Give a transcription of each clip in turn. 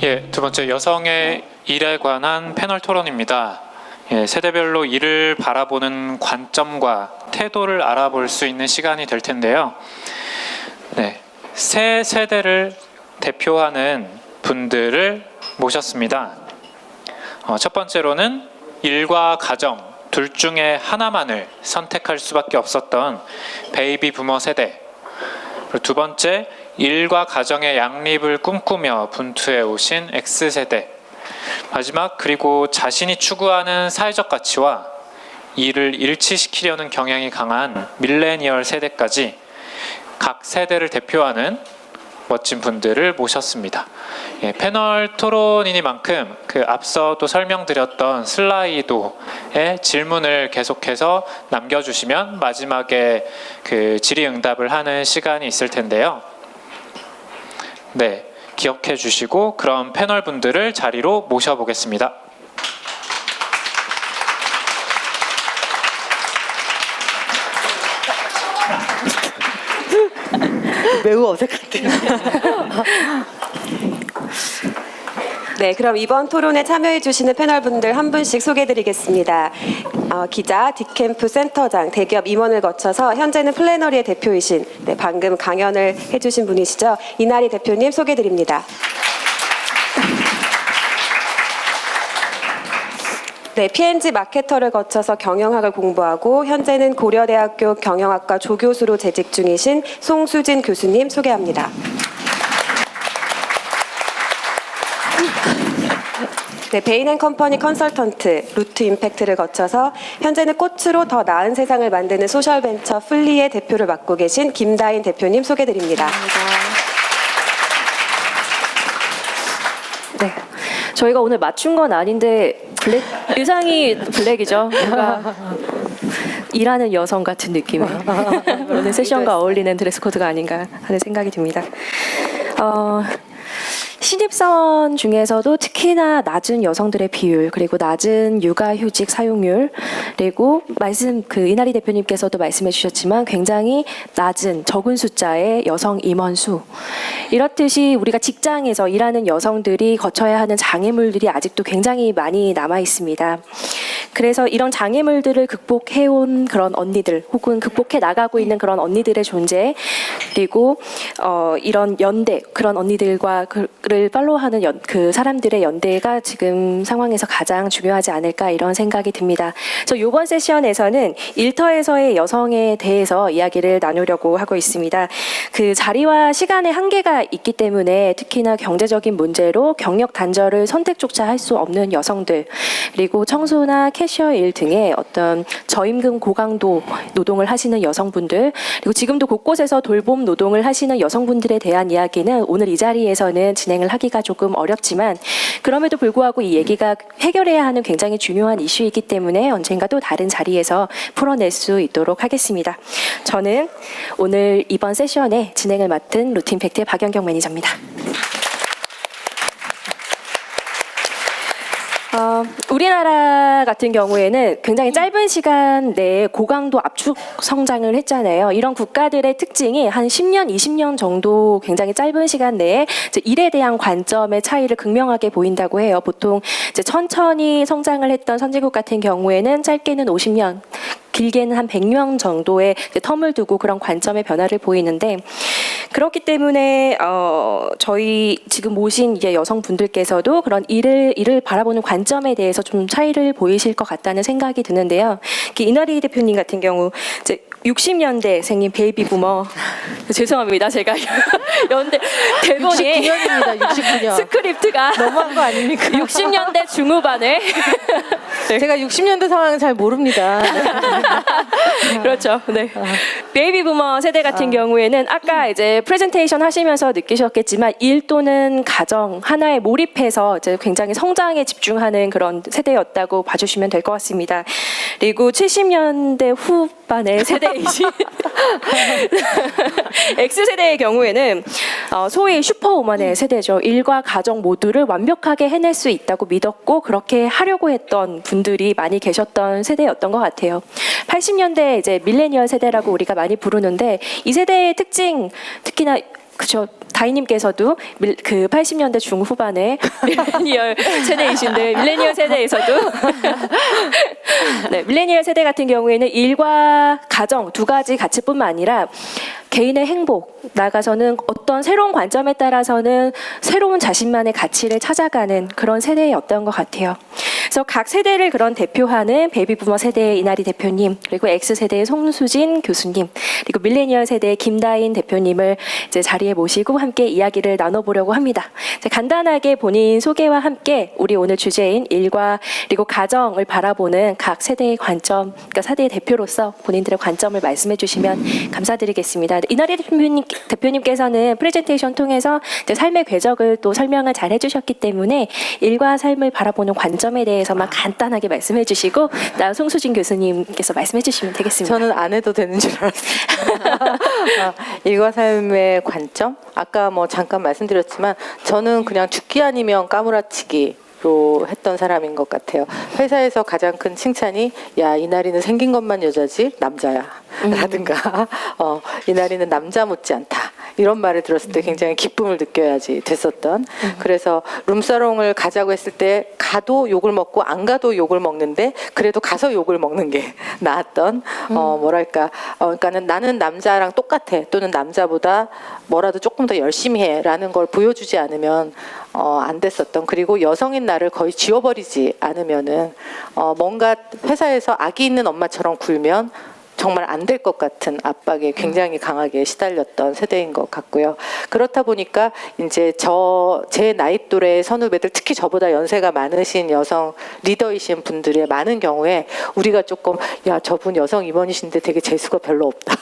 예, 두 번째 여성의 일에 관한 패널 토론입니다. 예, 세대별로 일을 바라보는 관점과 태도를 알아볼 수 있는 시간이 될 텐데요. 네, 새 세대를 대표하는 분들을 모셨습니다. 첫 번째로는 일과 가정 둘 중에 하나만을 선택할 수밖에 없었던 베이비 부머 세대, 그리고 두 번째 일과 가정의 양립을 꿈꾸며 분투해 오신 X세대, 마지막 그리고 자신이 추구하는 사회적 가치와 이를 일치시키려는 경향이 강한 밀레니얼 세대까지 각 세대를 대표하는 멋진 분들을 모셨습니다. 예, 패널 토론이니만큼 앞서 또 설명드렸던 슬라이도에 질문을 계속해서 남겨주시면 마지막에 질의응답을 하는 시간이 있을 텐데요. 네, 기억해 주시고 그럼 패널 분들을 자리로 모셔보겠습니다. 매우 어색한데요. 네, 그럼 이번 토론에 참여해 주시는 패널분들 한 분씩 소개해드리겠습니다. 기자, 딕캠프 센터장, 대기업 임원을 거쳐서 현재는 플래너리의 대표이신 방금 강연을 해주신 분이시죠. 이나리 대표님 소개해드립니다. 네, P&G 마케터를 거쳐서 경영학을 공부하고 현재는 고려대학교 경영학과 조교수로 재직 중이신 송수진 교수님 소개합니다. 네, 베인앤컴퍼니 컨설턴트, 루트 임팩트를 거쳐서 현재는 꽃으로 더 나은 세상을 만드는 소셜벤처 플리의 대표를 맡고 계신 김다인 대표님 소개드립니다. 네, 저희가 오늘 맞춘 건 아닌데 의상이 블랙이죠. 뭔가 일하는 여성 같은 느낌이에요. 오늘 세션과 어울리는 드레스 코드가 아닌가 하는 생각이 듭니다. 신입사원 중에서도 특히나 낮은 여성들의 비율, 그리고 낮은 육아휴직 사용률, 그리고 이나리 대표님께서도 말씀해 주셨지만 굉장히 적은 숫자의 여성 임원수, 이렇듯이 우리가 직장에서 일하는 여성들이 거쳐야 하는 장애물들이 아직도 굉장히 많이 남아 있습니다. 그래서 이런 장애물들을 극복해온 그런 언니들, 혹은 극복해 나가고 있는 그런 언니들의 존재, 그리고 이런 연대, 그런 언니들과 를 팔로우하는 그 사람들의 연대가 지금 상황에서 가장 중요하지 않을까 이런 생각이 듭니다. 저 이번 세션에서는 일터에서의 여성에 대해서 이야기를 나누려고 하고 있습니다. 그 자리와 시간의 한계가 있기 때문에 특히나 경제적인 문제로 경력 단절을 선택조차 할 수 없는 여성들, 그리고 청소나 캐셔 일 등의 어떤 저임금 고강도 노동을 하시는 여성분들, 그리고 지금도 곳곳에서 돌봄 노동을 하시는 여성분들에 대한 이야기는 오늘 이 자리에서는 진행을 하기가 조금 어렵지만, 그럼에도 불구하고 이 얘기가 해결해야 하는 굉장히 중요한 이슈이기 때문에 언젠가 또 다른 자리에서 풀어낼 수 있도록 하겠습니다. 저는 오늘 이번 세션에 진행을 맡은 루트임팩트의 박연경 매니저입니다. 우리나라 같은 경우에는 굉장히 짧은 시간 내에 고강도 압축 성장을 했잖아요. 이런 국가들의 특징이 한 10년, 20년 정도 굉장히 짧은 시간 내에 일에 대한 관점의 차이를 극명하게 보인다고 해요. 보통 천천히 성장을 했던 선진국 같은 경우에는 짧게는 50년, 길게는 한 100년 정도의 텀을 두고 그런 관점의 변화를 보이는데, 그렇기 때문에 저희 지금 모신 이제 여성분들께서도 그런 일을 바라보는 관점에 대해서 좀 차이를 보이실 것 같다는 생각이 드는데요. 이나리 대표님 같은 경우 이제 60년대생인 베이비 부머, 죄송합니다. 제가 연대 대본이 69년입니다. 69년. 스크립트가 너무한 거 아닙니까? 60년대 중후반에 네. 제가 60년대 상황은 잘 모릅니다. 네. 그렇죠. 네. 베이비 부머 세대 같은 경우에는 아까 이제 프레젠테이션 하시면서 느끼셨겠지만 일 또는 가정 하나에 몰입해서 이제 굉장히 성장에 집중하는 그런 세대였다고 봐주시면 될 것 같습니다. 그리고 70년대 후반의 세대이신 X세대의 경우에는 소위 슈퍼우먼의 세대죠. 일과 가정 모두를 완벽하게 해낼 수 있다고 믿었고 그렇게 하려고 했던 분들이 많이 계셨던 세대였던 것 같아요. 80년대 이제 밀레니얼 세대라고 우리가 많이 부르는데 이 세대의 특징 특히나 그죠. 다희님께서도 그 80년대 중후반에 밀레니얼 세대이신데 밀레니얼 세대에서도 네, 밀레니얼 세대 같은 경우에는 일과 가정 두 가지 가치뿐만 아니라 개인의 행복, 나가서는 어떤 새로운 관점에 따라서는 새로운 자신만의 가치를 찾아가는 그런 세대였던 것 같아요. 그래서 각 세대를 그런 대표하는 베이비부머 세대의 이나리 대표님, 그리고 X세대의 송수진 교수님, 그리고 밀레니얼 세대의 김다인 대표님을 이제 자리에 모시고 함께 이야기를 나눠보려고 합니다. 이제 간단하게 본인 소개와 함께 우리 오늘 주제인 일과 그리고 가정을 바라보는 각 세대의 관점, 그러니까 세대의 대표로서 본인들의 관점을 말씀해 주시면 감사드리겠습니다. 이나리 대표님께서는 프레젠테이션 통해서 이제 삶의 궤적을 또 설명을 잘 해주셨기 때문에 일과 삶을 바라보는 관점에 대해서만 간단하게 말씀해 주시고 다음 송수진 교수님께서 말씀해 주시면 되겠습니다. 저는 안 해도 되는 줄 알았어요. 일과 삶의 관점? 아까 뭐 잠깐 말씀드렸지만 저는 그냥 죽기 아니면 까무라치기 로 했던 사람인 것 같아요. 회사에서 가장 큰 칭찬이 야 이나리는 생긴 것만 여자지 남자야 라든가 이나리는 남자 못지 않다 이런 말을 들었을 때 굉장히 기쁨을 느껴야지 됐었던 그래서 룸사롱을 가자고 했을 때 가도 욕을 먹고 안 가도 욕을 먹는데 그래도 가서 욕을 먹는 게 나았던 뭐랄까 그러니까는 나는 남자랑 똑같아 또는 남자보다 뭐라도 조금 더 열심히 해라는 걸 보여주지 않으면 안 됐었던 그리고 여성인 나를 거의 지워버리지 않으면은 뭔가 회사에서 아기 있는 엄마처럼 굴면 정말 안 될 것 같은 압박에 굉장히 강하게 시달렸던 세대인 것 같고요. 그렇다 보니까 이제 제 나이 또래 선후배들 특히 저보다 연세가 많으신 여성 리더이신 분들의 많은 경우에 우리가 조금 야 저분 여성 임원이신데 되게 재수가 별로 없다.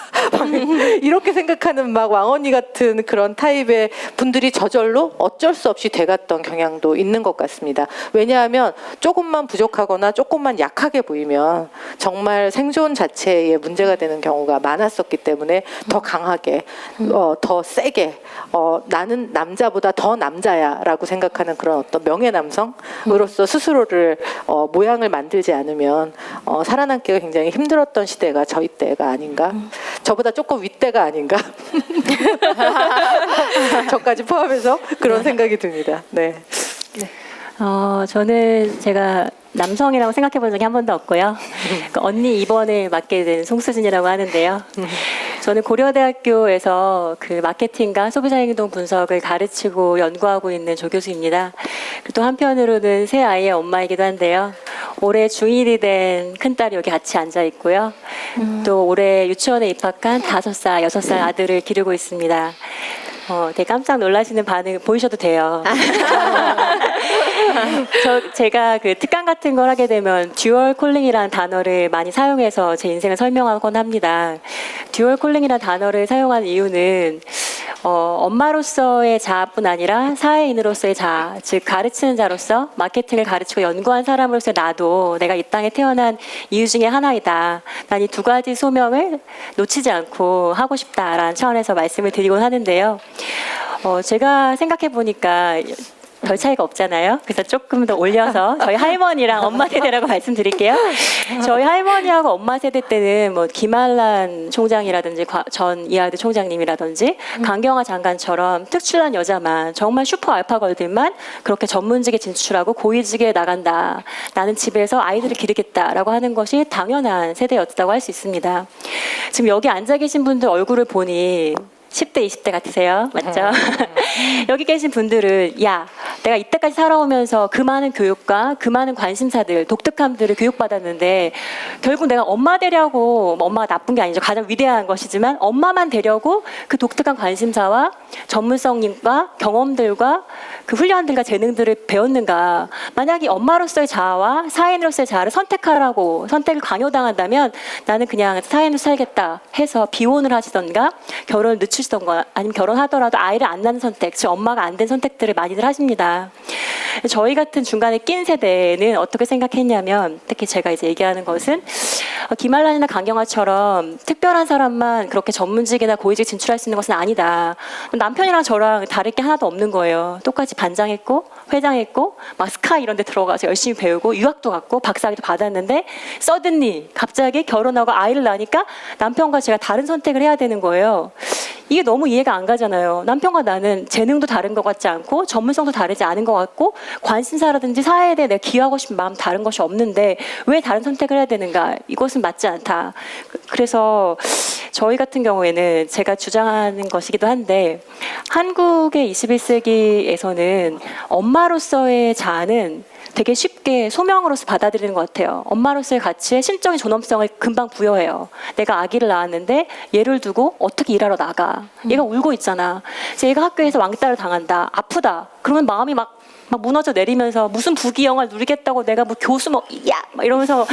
이렇게 생각하는 막 왕언니 같은 그런 타입의 분들이 저절로 어쩔 수 없이 돼갔던 경향도 있는 것 같습니다. 왜냐하면 조금만 부족하거나 조금만 약하게 보이면 정말 생존 자체에 문제가 되는 경우가 많았었기 때문에 더 강하게 더 세게 나는 남자보다 더 남자야라고 생각하는 그런 어떤 명예 남성으로서 스스로를 모양을 만들지 않으면 살아남기가 굉장히 힘들었던 시대가 저희 때가 아닌가 저보다 조금 윗대가 아닌가 저까지 포함해서 그런 생각이 듭니다. 네. 저는 제가 남성이라고 생각해 본 적이 한 번도 없고요. 그 언니 2번을 맡게 된 송수진이라고 하는데요. 저는 고려대학교에서 그 마케팅과 소비자 행동 분석을 가르치고 연구하고 있는 조교수입니다. 또 한편으로는 새 아이의 엄마이기도 한데요. 올해 중1이 된 큰딸이 여기 같이 앉아 있고요. 또 올해 유치원에 입학한 5살, 6살 아들을 기르고 있습니다. 되게 깜짝 놀라시는 반응 보이셔도 돼요. 제가 그 특강 같은 걸 하게 되면 듀얼 콜링이라는 단어를 많이 사용해서 제 인생을 설명하곤 합니다. 듀얼 콜링이라는 단어를 사용한 이유는 엄마로서의 자아뿐 아니라 사회인으로서의 자아, 즉 가르치는 자로서 마케팅을 가르치고 연구한 사람으로서의 나도 내가 이 땅에 태어난 이유 중에 하나이다. 난 이 두 가지 소명을 놓치지 않고 하고 싶다라는 차원에서 말씀을 드리곤 하는데요. 제가 생각해 보니까 별 차이가 없잖아요. 그래서 조금 더 올려서 저희 할머니랑 엄마 세대라고 말씀드릴게요. 저희 할머니하고 엄마 세대 때는 뭐 김한란 총장이라든지 전 이하드 총장님이라든지 강경화 장관처럼 특출난 여자만 정말 슈퍼 알파걸들만 그렇게 전문직에 진출하고 고위직에 나간다. 나는 집에서 아이들을 기르겠다라고 하는 것이 당연한 세대였다고 할 수 있습니다. 지금 여기 앉아 계신 분들 얼굴을 보니 10대, 20대 같으세요? 맞죠? 여기 계신 분들은 야, 내가 이때까지 살아오면서 그 많은 교육과 그 많은 관심사들, 독특함들을 교육받았는데 결국 내가 엄마 되려고, 엄마가 나쁜 게 아니죠. 가장 위대한 것이지만 엄마만 되려고 그 독특한 관심사와 전문성과 경험들과 그 훈련들과 재능들을 배웠는가. 만약에 엄마로서의 자아와 사회인으로서의 자아를 선택하라고 선택을 강요당한다면 나는 그냥 사회인으로 살겠다 해서 비혼을 하시던가 결혼을 늦추시던가 아니면 결혼하더라도 아이를 안 낳는 선택, 즉 엄마가 안 된 선택들을 많이들 하십니다. 저희 같은 중간에 낀 세대는 어떻게 생각했냐면, 특히 제가 이제 얘기하는 것은 김알란이나 강경화처럼 특별한 사람만 그렇게 전문직이나 고위직 진출할 수 있는 것은 아니다. 남편이랑 저랑 다를 게 하나도 없는 거예요. 똑같이 반장했고 회장했고 막 스카 이런 데 들어가서 열심히 배우고 유학도 갔고 박사학위도 받았는데 서든리 갑자기 결혼하고 아이를 낳으니까 남편과 제가 다른 선택을 해야 되는 거예요. 이게 너무 이해가 안 가잖아요. 남편과 나는 재능도 다른 것 같지 않고 전문성도 다르지 않은 것 같고 관심사라든지 사회에 대해 내가 기여하고 싶은 마음 다른 것이 없는데 왜 다른 선택을 해야 되는가? 이것은 맞지 않다. 그래서 저희 같은 경우에는 제가 주장하는 것이기도 한데 한국의 21세기에서는 엄마로서의 자아는 되게 쉽게 소명으로서 받아들이는 것 같아요. 엄마로서의 가치에 심적인 존엄성을 금방 부여해요. 내가 아기를 낳았는데 얘를 두고 어떻게 일하러 나가. 얘가 울고 있잖아. 그래서 얘가 학교에서 왕따를 당한다. 아프다. 그러면 마음이 막 무너져 내리면서 무슨 부귀영화를 누리겠다고 내가 뭐 교수 막 이러면서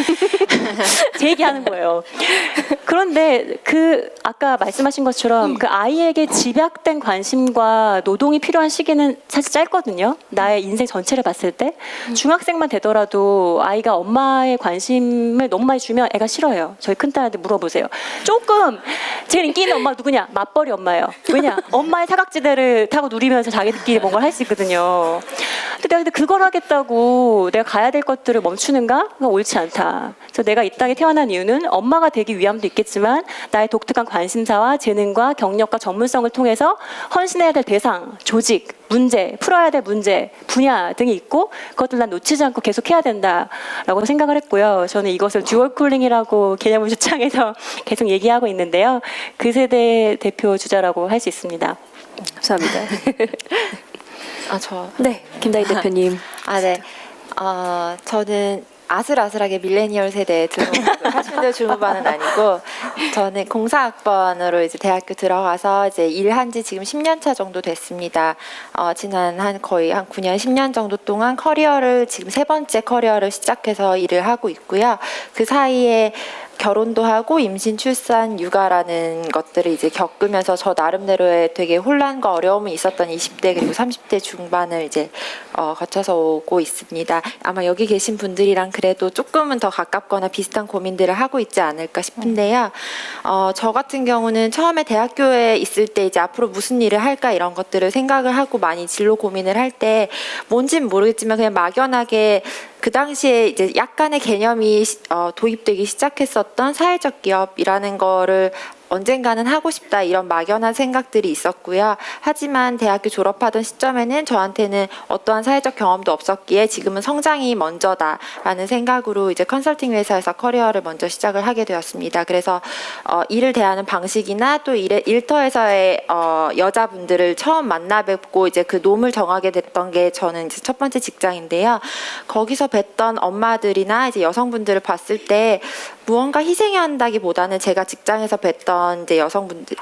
제 얘기하는 거예요. 그런데 그 아까 말씀하신 것처럼 그 아이에게 집약된 관심과 노동이 필요한 시기는 사실 짧거든요. 나의 인생 전체를 봤을 때 중학생만 되더라도 아이가 엄마의 관심을 너무 많이 주면 애가 싫어해요. 저희 큰딸한테 물어보세요. 조금 제일 인기 있는 엄마가 누구냐? 맞벌이 엄마예요. 왜냐? 엄마의 사각지대를 타고 누리면서 자기들끼리 뭔가를 할 수 있거든요. 근데 그걸 하겠다고 내가 가야 될 것들을 멈추는가? 그건 옳지 않다. 그래서 내가 이 땅에 태어난 이유는 엄마가 되기 위함도 있겠지만 나의 독특한 관심사와 재능과 경력과 전문성을 통해서 헌신해야 될 대상, 조직, 문제, 풀어야 될 문제, 분야 등이 있고 그것들 난 놓치지 않고 계속 해야 된다라고 생각을 했고요. 저는 이것을 듀얼 쿨링이라고 개념을 주창해서 계속 얘기하고 있는데요. 그 세대 대표 주자라고 할 수 있습니다. 감사합니다. 저. 네, 김다희 대표님. 네. 저는 아슬아슬하게 밀레니얼 세대에 들어오고 80대 중후반은 아니고 저는 공사학번으로 이제 대학교 들어가서 이제 일한 지 지금 10년 차 정도 됐습니다. 지난 거의 한 9년, 10년 정도 동안 커리어를 지금 세 번째 커리어를 시작해서 일을 하고 있고요. 그 사이에 결혼도 하고 임신, 출산, 육아라는 것들을 이제 겪으면서 저 나름대로의 되게 혼란과 어려움이 있었던 20대 그리고 30대 중반을 이제 거쳐서 오고 있습니다. 아마 여기 계신 분들이랑 그래도 조금은 더 가깝거나 비슷한 고민들을 하고 있지 않을까 싶은데요. 저 같은 경우는 처음에 대학교에 있을 때 이제 앞으로 무슨 일을 할까 이런 것들을 생각을 하고 많이 진로 고민을 할 때 뭔진 모르겠지만 그냥 막연하게 그 당시에 이제 약간의 개념이 도입되기 시작했었던 사회적 기업이라는 거를 언젠가는 하고 싶다 이런 막연한 생각들이 있었고요. 하지만 대학교 졸업하던 시점에는 저한테는 어떠한 사회적 경험도 없었기에 지금은 성장이 먼저다라는 생각으로 이제 컨설팅 회사에서 커리어를 먼저 시작을 하게 되었습니다. 그래서 일을 대하는 방식이나 또 일터에서의 여자분들을 처음 만나 뵙고 이제 그 놈을 정하게 됐던 게 저는 이제 첫 번째 직장인데요. 거기서 뵀던 엄마들이나 이제 여성분들을 봤을 때 무언가 희생해야 한다기보다는 제가 직장에서 뵀던 이제 여성분들,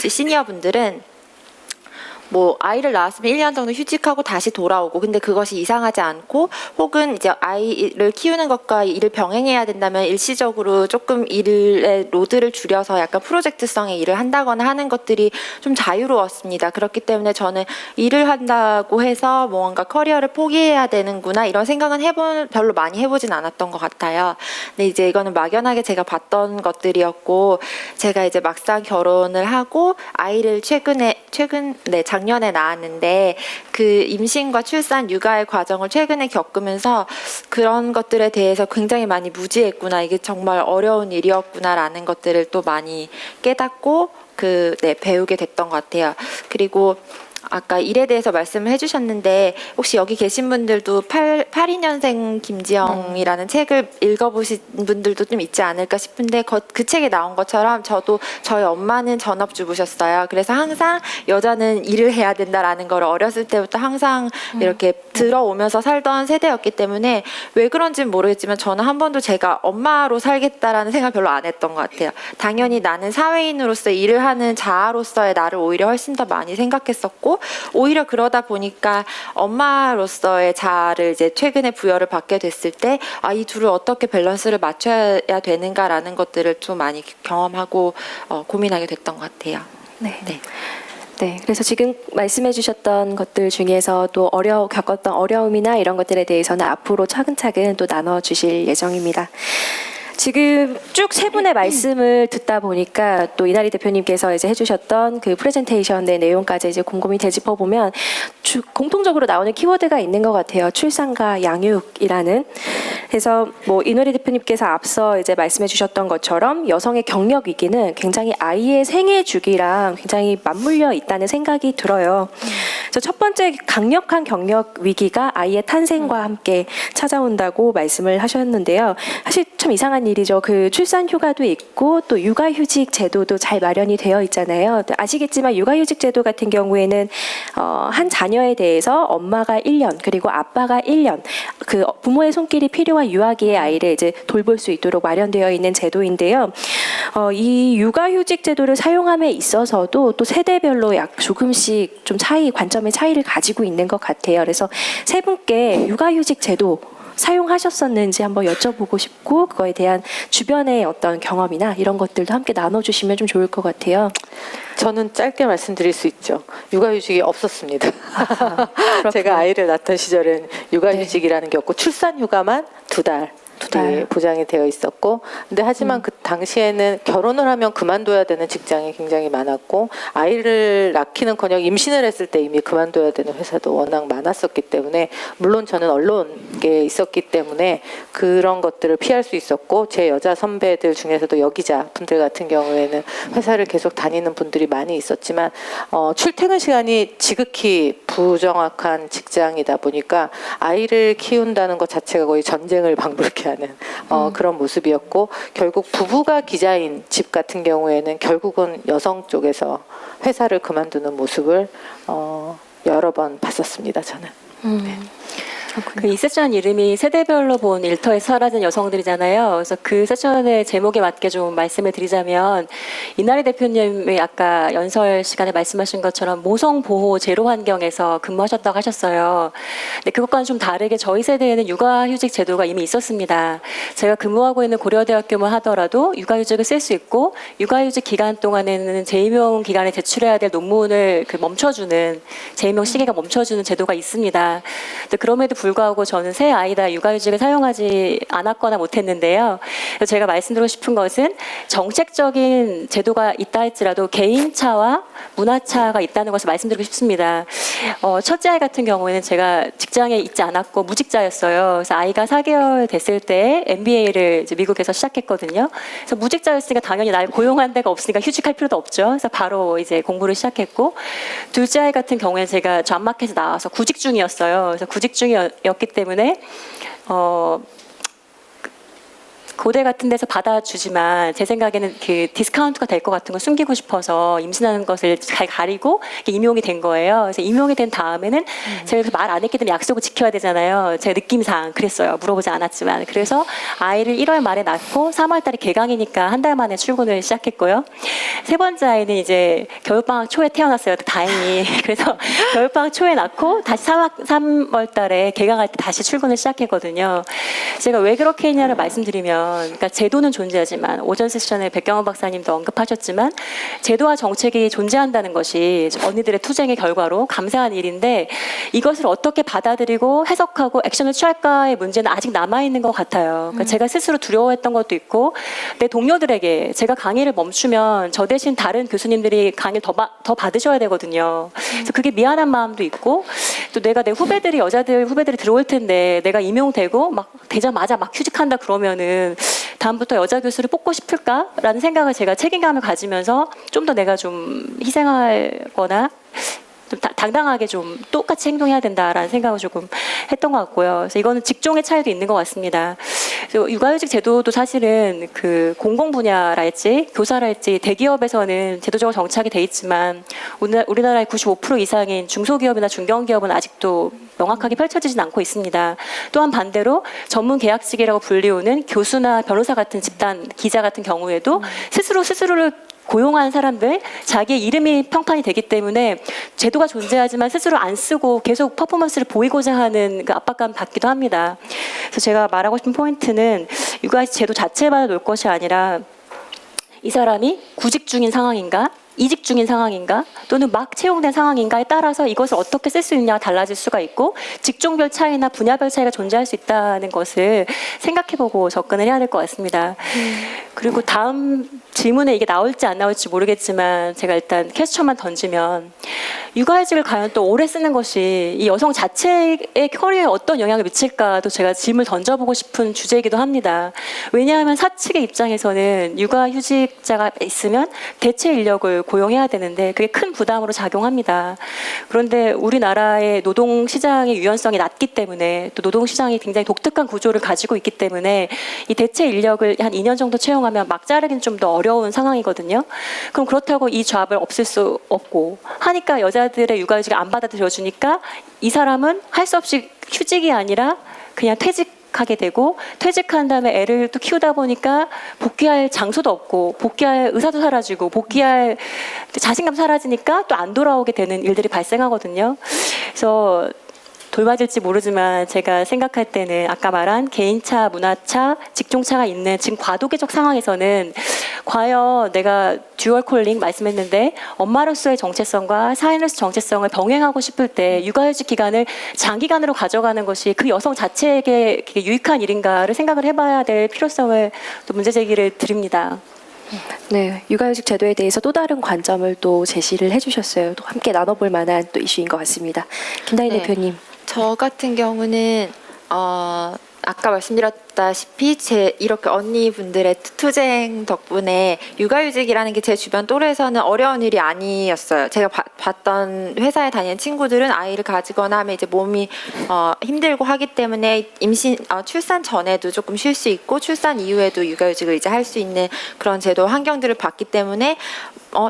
시니어분들은 뭐 아이를 낳았으면 1년 정도 휴직하고 다시 돌아오고 근데 그것이 이상하지 않고 혹은 이제 아이를 키우는 것과 일을 병행해야 된다면 일시적으로 조금 일의 로드를 줄여서 약간 프로젝트성의 일을 한다거나 하는 것들이 좀 자유로웠습니다. 그렇기 때문에 저는 일을 한다고 해서 뭔가 커리어를 포기해야 되는구나 이런 생각은 별로 많이 해보진 않았던 것 같아요. 근데 이제 이거는 막연하게 제가 봤던 것들이었고 제가 이제 막상 결혼을 하고 아이를 작년에 낳았는데 그 임신과 출산, 육아의 과정을 최근에 겪으면서 그런 것들에 대해서 굉장히 많이 무지했구나. 이게 정말 어려운 일이었구나라는 것들을 또 많이 깨닫고 배우게 됐던 것 같아요. 그리고 아까 일에 대해서 말씀을 해주셨는데 혹시 여기 계신 분들도 82년생 김지영이라는 책을 읽어보신 분들도 좀 있지 않을까 싶은데 그 책에 나온 것처럼 저도 저희 엄마는 전업주부셨어요. 그래서 항상 여자는 일을 해야 된다라는 걸 어렸을 때부터 항상 이렇게 들어오면서 살던 세대였기 때문에 왜 그런지는 모르겠지만 저는 한 번도 제가 엄마로 살겠다라는 생각 별로 안 했던 것 같아요. 당연히 나는 사회인으로서 일을 하는 자아로서의 나를 오히려 훨씬 더 많이 생각했었고 오히려 그러다 보니까 엄마로서의 자아를 이제 최근에 부여를 받게 됐을 때 이 둘을 어떻게 밸런스를 맞춰야 되는가라는 것들을 좀 많이 경험하고 고민하게 됐던 것 같아요. 네. 네, 그래서 지금 말씀해 주셨던 것들 중에서 또 겪었던 어려움이나 이런 것들에 대해서는 앞으로 차근차근 또 나눠주실 예정입니다. 지금 쭉 세 분의 말씀을 듣다 보니까 또 이나리 대표님께서 이제 해주셨던 그 프레젠테이션의 내용까지 이제 곰곰이 되짚어 보면 공통적으로 나오는 키워드가 있는 것 같아요. 출산과 양육이라는. 그래서 뭐 이나리 대표님께서 앞서 이제 말씀해 주셨던 것처럼 여성의 경력 위기는 굉장히 아이의 생애 주기랑 굉장히 맞물려 있다는 생각이 들어요. 그래서 첫 번째 강력한 경력 위기가 아이의 탄생과 함께 찾아온다고 말씀을 하셨는데요. 사실 참 이상한 일이죠. 그 출산 휴가도 있고 또 육아휴직 제도도 잘 마련이 되어 있잖아요. 아시겠지만 육아휴직 제도 같은 경우에는 한 자녀에 대해서 엄마가 1년 그리고 아빠가 1년 그 부모의 손길이 필요한 유아기의 아이를 이제 돌볼 수 있도록 마련되어 있는 제도인데요. 이 육아휴직 제도를 사용함에 있어서도 또 세대별로 약 조금씩 좀 관점의 차이를 가지고 있는 것 같아요. 그래서 세 분께 육아휴직 제도 사용하셨었는지 한번 여쭤보고 싶고 그거에 대한 주변의 어떤 경험이나 이런 것들도 함께 나눠주시면 좀 좋을 것 같아요. 저는 짧게 말씀드릴 수 있죠. 육아휴직이 없었습니다. 제가 아이를 낳던 시절엔 육아휴직이라는 게 없고 출산휴가만 2달. 보장이 되어 있었고, 근데 하지만 그 당시에는 결혼을 하면 그만둬야 되는 직장이 굉장히 많았고, 아이를 낳기는커녕 임신을 했을 때 이미 그만둬야 되는 회사도 워낙 많았었기 때문에, 물론 저는 언론계에 있었기 때문에 그런 것들을 피할 수 있었고, 제 여자 선배들 중에서도 여기자 분들 같은 경우에는 회사를 계속 다니는 분들이 많이 있었지만, 출퇴근 시간이 지극히 부정확한 직장이다 보니까 아이를 키운다는 것 자체가 거의 전쟁을 방불케 하는 그런 모습이었고, 결국 부부가 기자인 집 같은 경우에는 결국은 여성 쪽에서 회사를 그만두는 모습을 여러 번 봤었습니다. 저는. 이 세션 이름이 세대별로 본 일터에서 사라진 여성들이잖아요. 그래서 그 세션의 제목에 맞게 좀 말씀을 드리자면 이나리 대표님이 아까 연설 시간에 말씀하신 것처럼 모성 보호 제로 환경에서 근무하셨다고 하셨어요. 근데 그것과는 좀 다르게 저희 세대에는 육아휴직 제도가 이미 있었습니다. 제가 근무하고 있는 고려대학교만 하더라도 육아휴직을 쓸 수 있고 육아휴직 기간 동안에는 재임용 기간에 제출해야 될 논문을 멈춰주는 재임용 시기가 멈춰주는 제도가 있습니다. 근데 그럼에도 불구하고 저는 새 아이다 육아휴직을 사용하지 않았거나 못했는데요. 제가 말씀드리고 싶은 것은 정책적인 제도가 있다 할지라도 개인차와 문화차가 있다는 것을 말씀드리고 싶습니다. 첫째 아이 같은 경우에는 제가 직장에 있지 않았고 무직자였어요. 그래서 아이가 4개월 됐을 때 MBA를 이제 미국에서 시작했거든요. 그래서 무직자였으니까 당연히 날 고용한 데가 없으니까 휴직할 필요도 없죠. 그래서 바로 이제 공부를 시작했고, 둘째 아이 같은 경우에는 제가 존마켓에서 나와서 구직 중이었어요. 그래서 구직 중이었기 때문에 고대 같은 데서 받아주지만 제 생각에는 그 디스카운트가 될 것 같은 걸 숨기고 싶어서 임신하는 것을 잘 가리고 임용이 된 거예요. 그래서 임용이 된 다음에는 제가 말 안 했기 때문에 약속을 지켜야 되잖아요. 제 느낌상 그랬어요. 물어보지 않았지만. 그래서 아이를 1월 말에 낳고 3월 달에 개강이니까 한 달 만에 출근을 시작했고요. 세 번째 아이는 이제 겨울방학 초에 태어났어요. 다행히. 그래서 겨울방학 초에 낳고 다시 3월 달에 개강할 때 다시 출근을 시작했거든요. 제가 왜 그렇게 했냐를 말씀드리면, 그러니까 제도는 존재하지만 오전 세션에 백경원 박사님도 언급하셨지만 제도와 정책이 존재한다는 것이 언니들의 투쟁의 결과로 감사한 일인데, 이것을 어떻게 받아들이고 해석하고 액션을 취할까의 문제는 아직 남아있는 것 같아요. 그러니까 제가 스스로 두려워했던 것도 있고, 내 동료들에게 제가 강의를 멈추면 저 대신 다른 교수님들이 강의를 더 받으셔야 되거든요. 그래서 그게 미안한 마음도 있고, 또 내가 내 여자들 후배들이 들어올 텐데 내가 임용되고 막 되자마자 막 휴직한다 그러면은 다음부터 여자 교수를 뽑고 싶을까라는 생각을 제가 책임감을 가지면서 좀 더 내가 좀 희생하거나 좀 당당하게 좀 똑같이 행동해야 된다라는 생각을 조금 했던 것 같고요. 그래서 이거는 직종의 차이도 있는 것 같습니다. 그래서 육아휴직 제도도 사실은 그 공공 분야랄지 교사랄지 대기업에서는 제도적으로 정착이 돼 있지만 우리나라의 95% 이상인 중소기업이나 중견기업은 아직도 명확하게 펼쳐지진 않고 있습니다. 또한 반대로 전문 계약직이라고 불리우는 교수나 변호사 같은 집단, 기자 같은 경우에도 스스로를 고용한 사람들, 자기의 이름이 평판이 되기 때문에 제도가 존재하지만 스스로 안 쓰고 계속 퍼포먼스를 보이고자 하는 그 압박감 받기도 합니다. 그래서 제가 말하고 싶은 포인트는 육아 제도 자체만 놓을 것이 아니라 이 사람이 구직 중인 상황인가? 이직 중인 상황인가 또는 막 채용된 상황인가에 따라서 이것을 어떻게 쓸 수 있냐가 달라질 수가 있고 직종별 차이나 분야별 차이가 존재할 수 있다는 것을 생각해보고 접근을 해야 될 것 같습니다. 그리고 다음 질문에 이게 나올지 안 나올지 모르겠지만 제가 일단 퀘스천만 던지면 육아휴직을 과연 또 오래 쓰는 것이 이 여성 자체의 커리어에 어떤 영향을 미칠까도 제가 질문을 던져보고 싶은 주제이기도 합니다. 왜냐하면 사측의 입장에서는 육아휴직자가 있으면 대체 인력을 고용해야 되는데 그게 큰 부담으로 작용합니다. 그런데 우리나라의 노동시장의 유연성이 낮기 때문에 또 노동시장이 굉장히 독특한 구조를 가지고 있기 때문에 이 대체 인력을 한 2년 정도 채용하면 막 자르기는 좀 더 어려운 상황이거든요. 그럼 그렇다고 이 잡을 없앨 수 없고 하니까 여자들의 육아휴직을 안 받아들여 주니까 이 사람은 할 수 없이 휴직이 아니라 그냥 퇴직하게 되고 퇴직한 다음에 애를 또 키우다 보니까 복귀할 장소도 없고 복귀할 의사도 사라지고 복귀할 자신감 사라지니까 또 안 돌아오게 되는 일들이 발생하거든요. 그래서 돌봐질지 모르지만 제가 생각할 때는 아까 말한 개인차, 문화차, 직종차가 있는 지금 과도기적 상황에서는 과연 내가 듀얼 콜링 말씀했는데 엄마로서의 정체성과 사회로서 정체성을 병행하고 싶을 때 육아휴직 기간을 장기간으로 가져가는 것이 그 여성 자체에게 유익한 일인가를 생각을 해봐야 될 필요성을 또 문제 제기를 드립니다. 네, 육아휴직 제도에 대해서 또 다른 관점을 또 제시를 해주셨어요. 또 함께 나눠볼 만한 또 이슈인 것 같습니다. 김다희 네. 대표님. 저 같은 경우는 아까 말씀드렸다시피 이렇게 언니분들의 투쟁 덕분에 육아휴직이라는 게 제 주변 또래에서는 어려운 일이 아니었어요. 제가 봤던 회사에 다니는 친구들은 아이를 가지거나 하면 이제 몸이 힘들고 하기 때문에 출산 전에도 조금 쉴 수 있고 출산 이후에도 육아휴직을 이제 할 수 있는 그런 제도 환경들을 봤기 때문에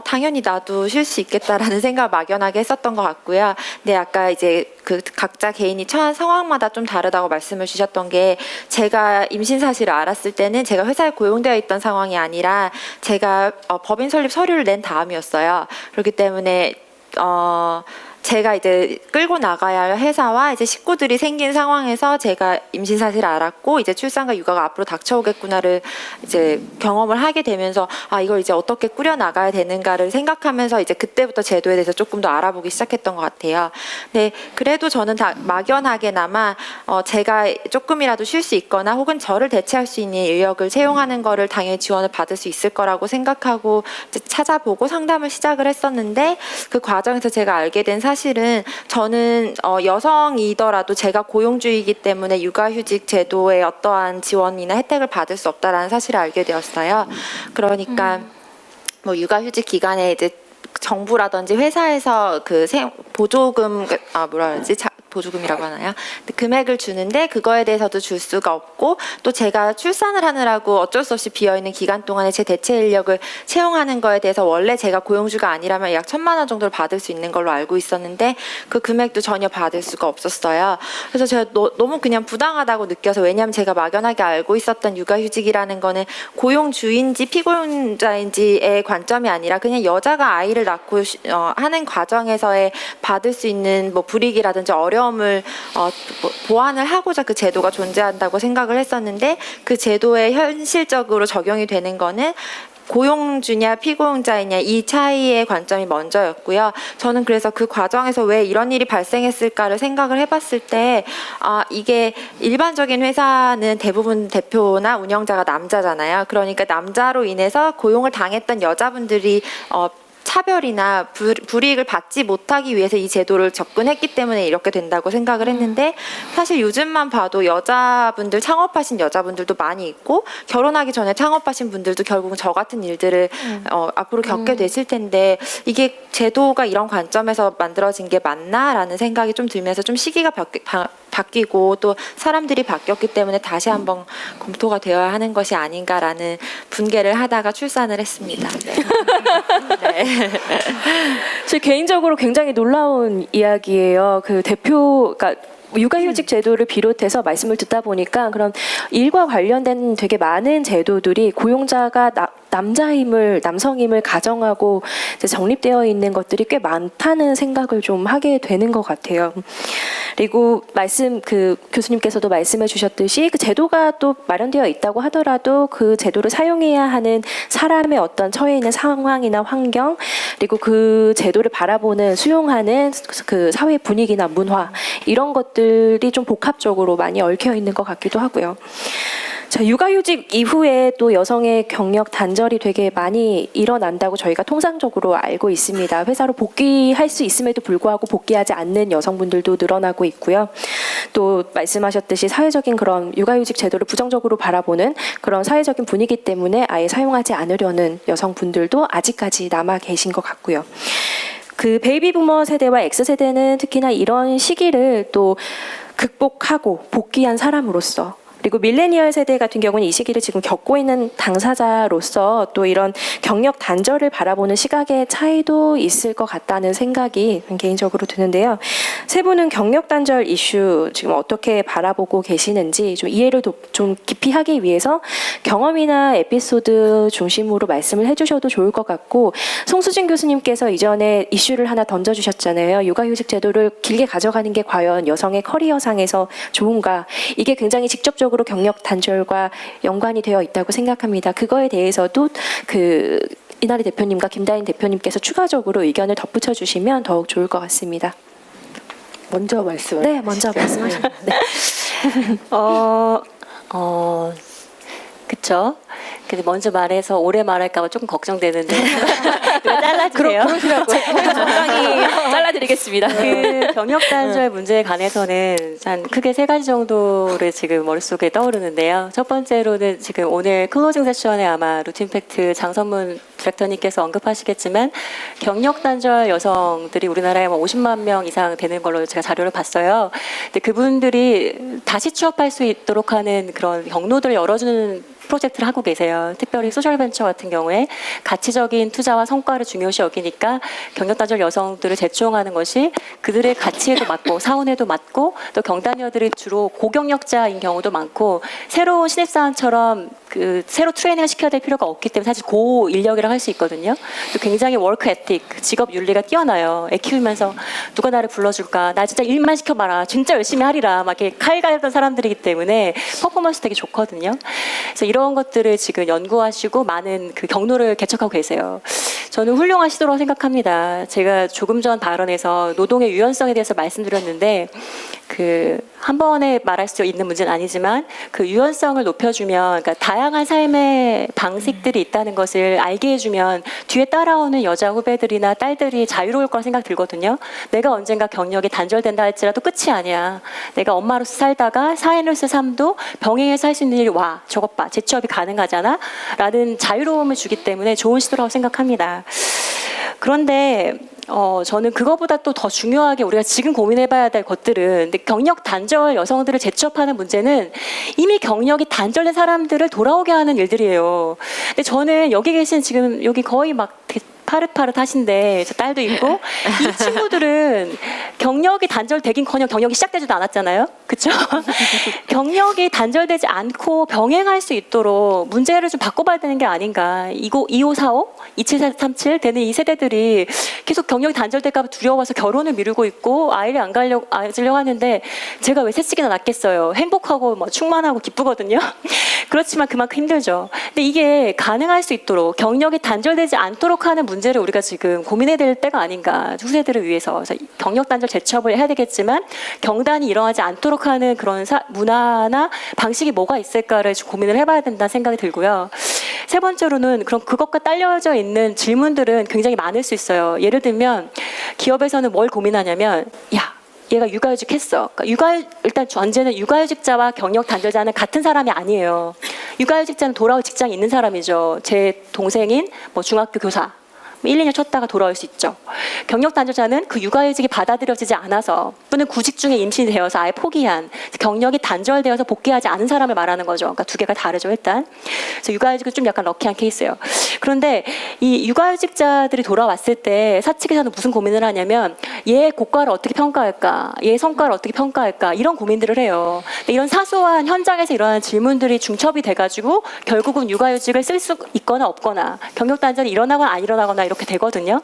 당연히 나도 쉴 수 있겠다라는 생각을 막연하게 했었던 것 같고요. 근데 아까 이제 그 각자 개인이 처한 상황마다 좀 다르다고 말씀을 주셨던 게 제가 임신 사실을 알았을 때는 제가 회사에 고용되어 있던 상황이 아니라 제가 법인 설립 서류를 낸 다음이었어요. 그렇기 때문에 제가 이제 끌고 나가야 할 회사와 이제 식구들이 생긴 상황에서 제가 임신 사실을 알았고 이제 출산과 육아가 앞으로 닥쳐오겠구나를 이제 경험을 하게 되면서 이걸 이제 어떻게 꾸려 나가야 되는가를 생각하면서 이제 그때부터 제도에 대해서 조금 더 알아보기 시작했던 것 같아요. 근데 그래도 저는 다 막연하게나마 제가 조금이라도 쉴 수 있거나 혹은 저를 대체할 수 있는 인력을 채용하는 거를 당연히 지원을 받을 수 있을 거라고 생각하고 이제 찾아보고 상담을 시작을 했었는데 그 과정에서 제가 알게 된 사실은 저는 여성이더라도 제가 고용주이기 때문에 육아휴직 제도의 어떠한 지원이나 혜택을 받을 수 없다라는 사실을 알게 되었어요. 그러니까 뭐 육아휴직 기간에 이제 정부라든지 회사에서 그 보조금 뭐라 그러지? 보조금이라고 하나요? 금액을 주는데 그거에 대해서도 줄 수가 없고 또 제가 출산을 하느라고 어쩔 수 없이 비어있는 기간 동안에 제 대체 인력을 채용하는 거에 대해서 원래 제가 고용주가 아니라면 약 1,000만 원 정도를 받을 수 있는 걸로 알고 있었는데 그 금액도 전혀 받을 수가 없었어요. 그래서 제가 너무 그냥 부당하다고 느껴서 왜냐하면 제가 막연하게 알고 있었던 육아휴직이라는 거는 고용주인지 피고용자인지의 관점이 아니라 그냥 여자가 아이를 낳고 하는 과정에서의 받을 수 있는 뭐 불이익이라든지 어려움을 보완을 하고자 그 제도가 존재한다고 생각을 했었는데 그 제도에 현실적으로 적용이 되는 거는 고용주냐 피고용자이냐 이 차이의 관점이 먼저였고요. 저는 그래서 그 과정에서 왜 이런 일이 발생했을까를 생각을 해봤을 때 이게 일반적인 회사는 대부분 대표나 운영자가 남자잖아요. 그러니까 남자로 인해서 고용을 당했던 여자분들이 차별이나 불이익을 받지 못하기 위해서 이 제도를 접근했기 때문에 이렇게 된다고 생각을 했는데 사실 요즘만 봐도 여자분들 창업하신 여자분들도 많이 있고 결혼하기 전에 창업하신 분들도 결국은 저 같은 일들을 앞으로 겪게 되실 텐데 이게 제도가 이런 관점에서 만들어진 게 맞나라는 생각이 좀 들면서 좀 시기가 바뀌고 또 사람들이 바뀌었기 때문에 다시 한번 검토가 되어야 하는 것이 아닌가라는 분개를 하다가 출산을 했습니다. 네. 제 개인적으로 굉장히 놀라운 이야기예요. 그 대표, 그러니까 육아휴직 제도를 비롯해서 말씀을 듣다 보니까 그런 일과 관련된 되게 많은 제도들이 고용자가 남성임을 가정하고 이제 정립되어 있는 것들이 꽤 많다는 생각을 좀 하게 되는 것 같아요. 그리고 교수님께서도 말씀해 주셨듯이 그 제도가 또 마련되어 있다고 하더라도 그 제도를 사용해야 하는 사람의 어떤 처해 있는 상황이나 환경, 그리고 그 제도를 바라보는 수용하는 그 사회 분위기나 문화, 이런 것들이 좀 복합적으로 많이 얽혀 있는 것 같기도 하고요. 자, 육아휴직 이후에 또 여성의 경력 단절이 되게 많이 일어난다고 저희가 통상적으로 알고 있습니다. 회사로 복귀할 수 있음에도 불구하고 복귀하지 않는 여성분들도 늘어나고 있고요. 또 말씀하셨듯이 사회적인 그런 육아휴직 제도를 부정적으로 바라보는 그런 사회적인 분위기 때문에 아예 사용하지 않으려는 여성분들도 아직까지 남아 계신 것 같고요. 그 베이비 부머 세대와 X세대는 특히나 이런 시기를 또 극복하고 복귀한 사람으로서, 그리고 밀레니얼 세대 같은 경우는 이 시기를 지금 겪고 있는 당사자로서 또 이런 경력 단절을 바라보는 시각의 차이도 있을 것 같다는 생각이 개인적으로 드는데요. 세 분은 경력 단절 이슈 지금 어떻게 바라보고 계시는지 좀 이해를 좀 깊이 하기 위해서 경험이나 에피소드 중심으로 말씀을 해주셔도 좋을 것 같고, 송수진 교수님께서 이전에 이슈를 하나 던져주셨잖아요. 육아휴직 제도를 길게 가져가는 게 과연 여성의 커리어상에서 좋은가? 이게 굉장히 직접적으로 경력 단절과 연관이 되어 있다고 생각합니다. 그거에 대해서도 이나리 대표님과 김다인 대표님께서 추가적으로 의견을 덧붙여 주시면 더욱 좋을 것 같습니다. 먼저 말씀을. 네, 먼저 말씀하시죠. 네. 그쵸. 근데 먼저 말해서 오래 말할까봐 조금 걱정되는데. 잘라주세요. 적당히 잘라드리겠습니다. 그 경력 단절 문제에 관해서는 한 크게 세 가지 정도를 지금 머릿속에 떠오르는데요. 첫 번째로는 지금 오늘 클로징 세션에 아마 루틴 팩트 장선문 디렉터님께서 언급하시겠지만 경력 단절 여성들이 우리나라에 50만 명 이상 되는 걸로 제가 자료를 봤어요. 근데 그분들이 다시 취업할 수 있도록 하는 그런 경로들을 열어주는 프로젝트를 하고 계세요. 특별히 소셜벤처 같은 경우에 가치적인 투자와 성과를 중요시 여기니까 경력 단절 여성들을 재충용하는 것이 그들의 가치에도 맞고 사원에도 맞고, 또 경단녀들이 주로 고경력자인 경우도 많고, 새로운 신입사원처럼 새로 트레이닝을 시켜야 될 필요가 없기 때문에 사실 고인력이라고 할 수 있거든요. 또 굉장히 워크 에틱, 직업 윤리가 뛰어나요. 애 키우면서 누가 나를 불러줄까? 나 진짜 일만 시켜봐라. 진짜 열심히 하리라. 막 이렇게 칼 갈던 사람들이기 때문에 퍼포먼스 되게 좋거든요. 그래서 이런 것들을 지금 연구하시고 많은 그 경로를 개척하고 계세요. 저는 훌륭하시도록 생각합니다. 제가 조금 전 발언에서 노동의 유연성에 대해서 말씀드렸는데, 한 번에 말할 수 있는 문제는 아니지만 그 유연성을 높여주면, 그러니까 다양한 삶의 방식들이 있다는 것을 알게 해주면 뒤에 따라오는 여자 후배들이나 딸들이 자유로울 거라 생각 들거든요. 내가 언젠가 경력이 단절된다 할지라도 끝이 아니야. 내가 엄마로서 살다가 사회로서 삶도 병행해서 할 수 있는 일이 와. 저것 봐. 재취업이 가능하잖아. 라는 자유로움을 주기 때문에 좋은 시도라고 생각합니다. 그런데 저는 그거보다 또 더 중요하게 우리가 지금 고민해봐야 될 것들은, 근데 경력 단절 여성들을 재취업하는 문제는 이미 경력이 단절된 사람들을 돌아오게 하는 일들이에요. 근데 저는 여기 계신 지금 여기 거의 막 파릇파릇하신데 저 딸도 있고 이 친구들은 경력이 단절되긴커녕 경력이 시작되지도 않았잖아요. 그렇죠? 경력이 단절되지 않고 병행할 수 있도록 문제를 좀 바꿔봐야 되는 게 아닌가. 2545, 2737 되는 이 세대들이 계속 경력이 단절될까 봐 두려워서 결혼을 미루고 있고 아이를 안 가지려고 하는데, 제가 왜 셋씩이나 낳겠어요. 행복하고 충만하고 기쁘거든요. 그렇지만 그만큼 힘들죠. 근데 이게 가능할 수 있도록 경력이 단절되지 않도록 하는 문제를 우리가 지금 고민해야 될 때가 아닌가. 후세들을 위해서. 그래서 경력 단절 재취업을 해야 되겠지만 경단이 일어나지 않도록 하는 그런 문화나 방식이 뭐가 있을까를 고민을 해봐야 된다는 생각이 들고요. 세 번째로는 그럼 그것과 딸려져 있는 질문들은 굉장히 많을 수 있어요. 예를 들면 기업에서는 뭘 고민하냐면, 얘가 육아휴직 했어. 그러니까 일단 전제는 육아휴직자와 경력 단절자는 같은 사람이 아니에요. 육아휴직자는 돌아올 직장이 있는 사람이죠. 제 동생인 중학교 교사, 1, 2년 쉬었다가 돌아올 수 있죠. 경력 단절자는 그 육아휴직이 받아들여지지 않아서 또는 구직 중에 임신이 되어서 아예 포기한 경력이 단절되어서 복귀하지 않은 사람을 말하는 거죠. 그러니까 두 개가 다르죠, 일단. 그래서 육아휴직은 좀 약간 럭키한 케이스예요. 그런데 이 육아휴직자들이 돌아왔을 때 사측에서는 무슨 고민을 하냐면 얘의 고과를 어떻게 평가할까, 얘의 성과를 어떻게 평가할까 이런 고민들을 해요. 근데 이런 사소한 현장에서 일어나는 질문들이 중첩이 돼가지고 결국은 육아휴직을 쓸 수 있거나 없거나 경력 단절이 일어나거나 안 일어나거나 이렇게 되거든요.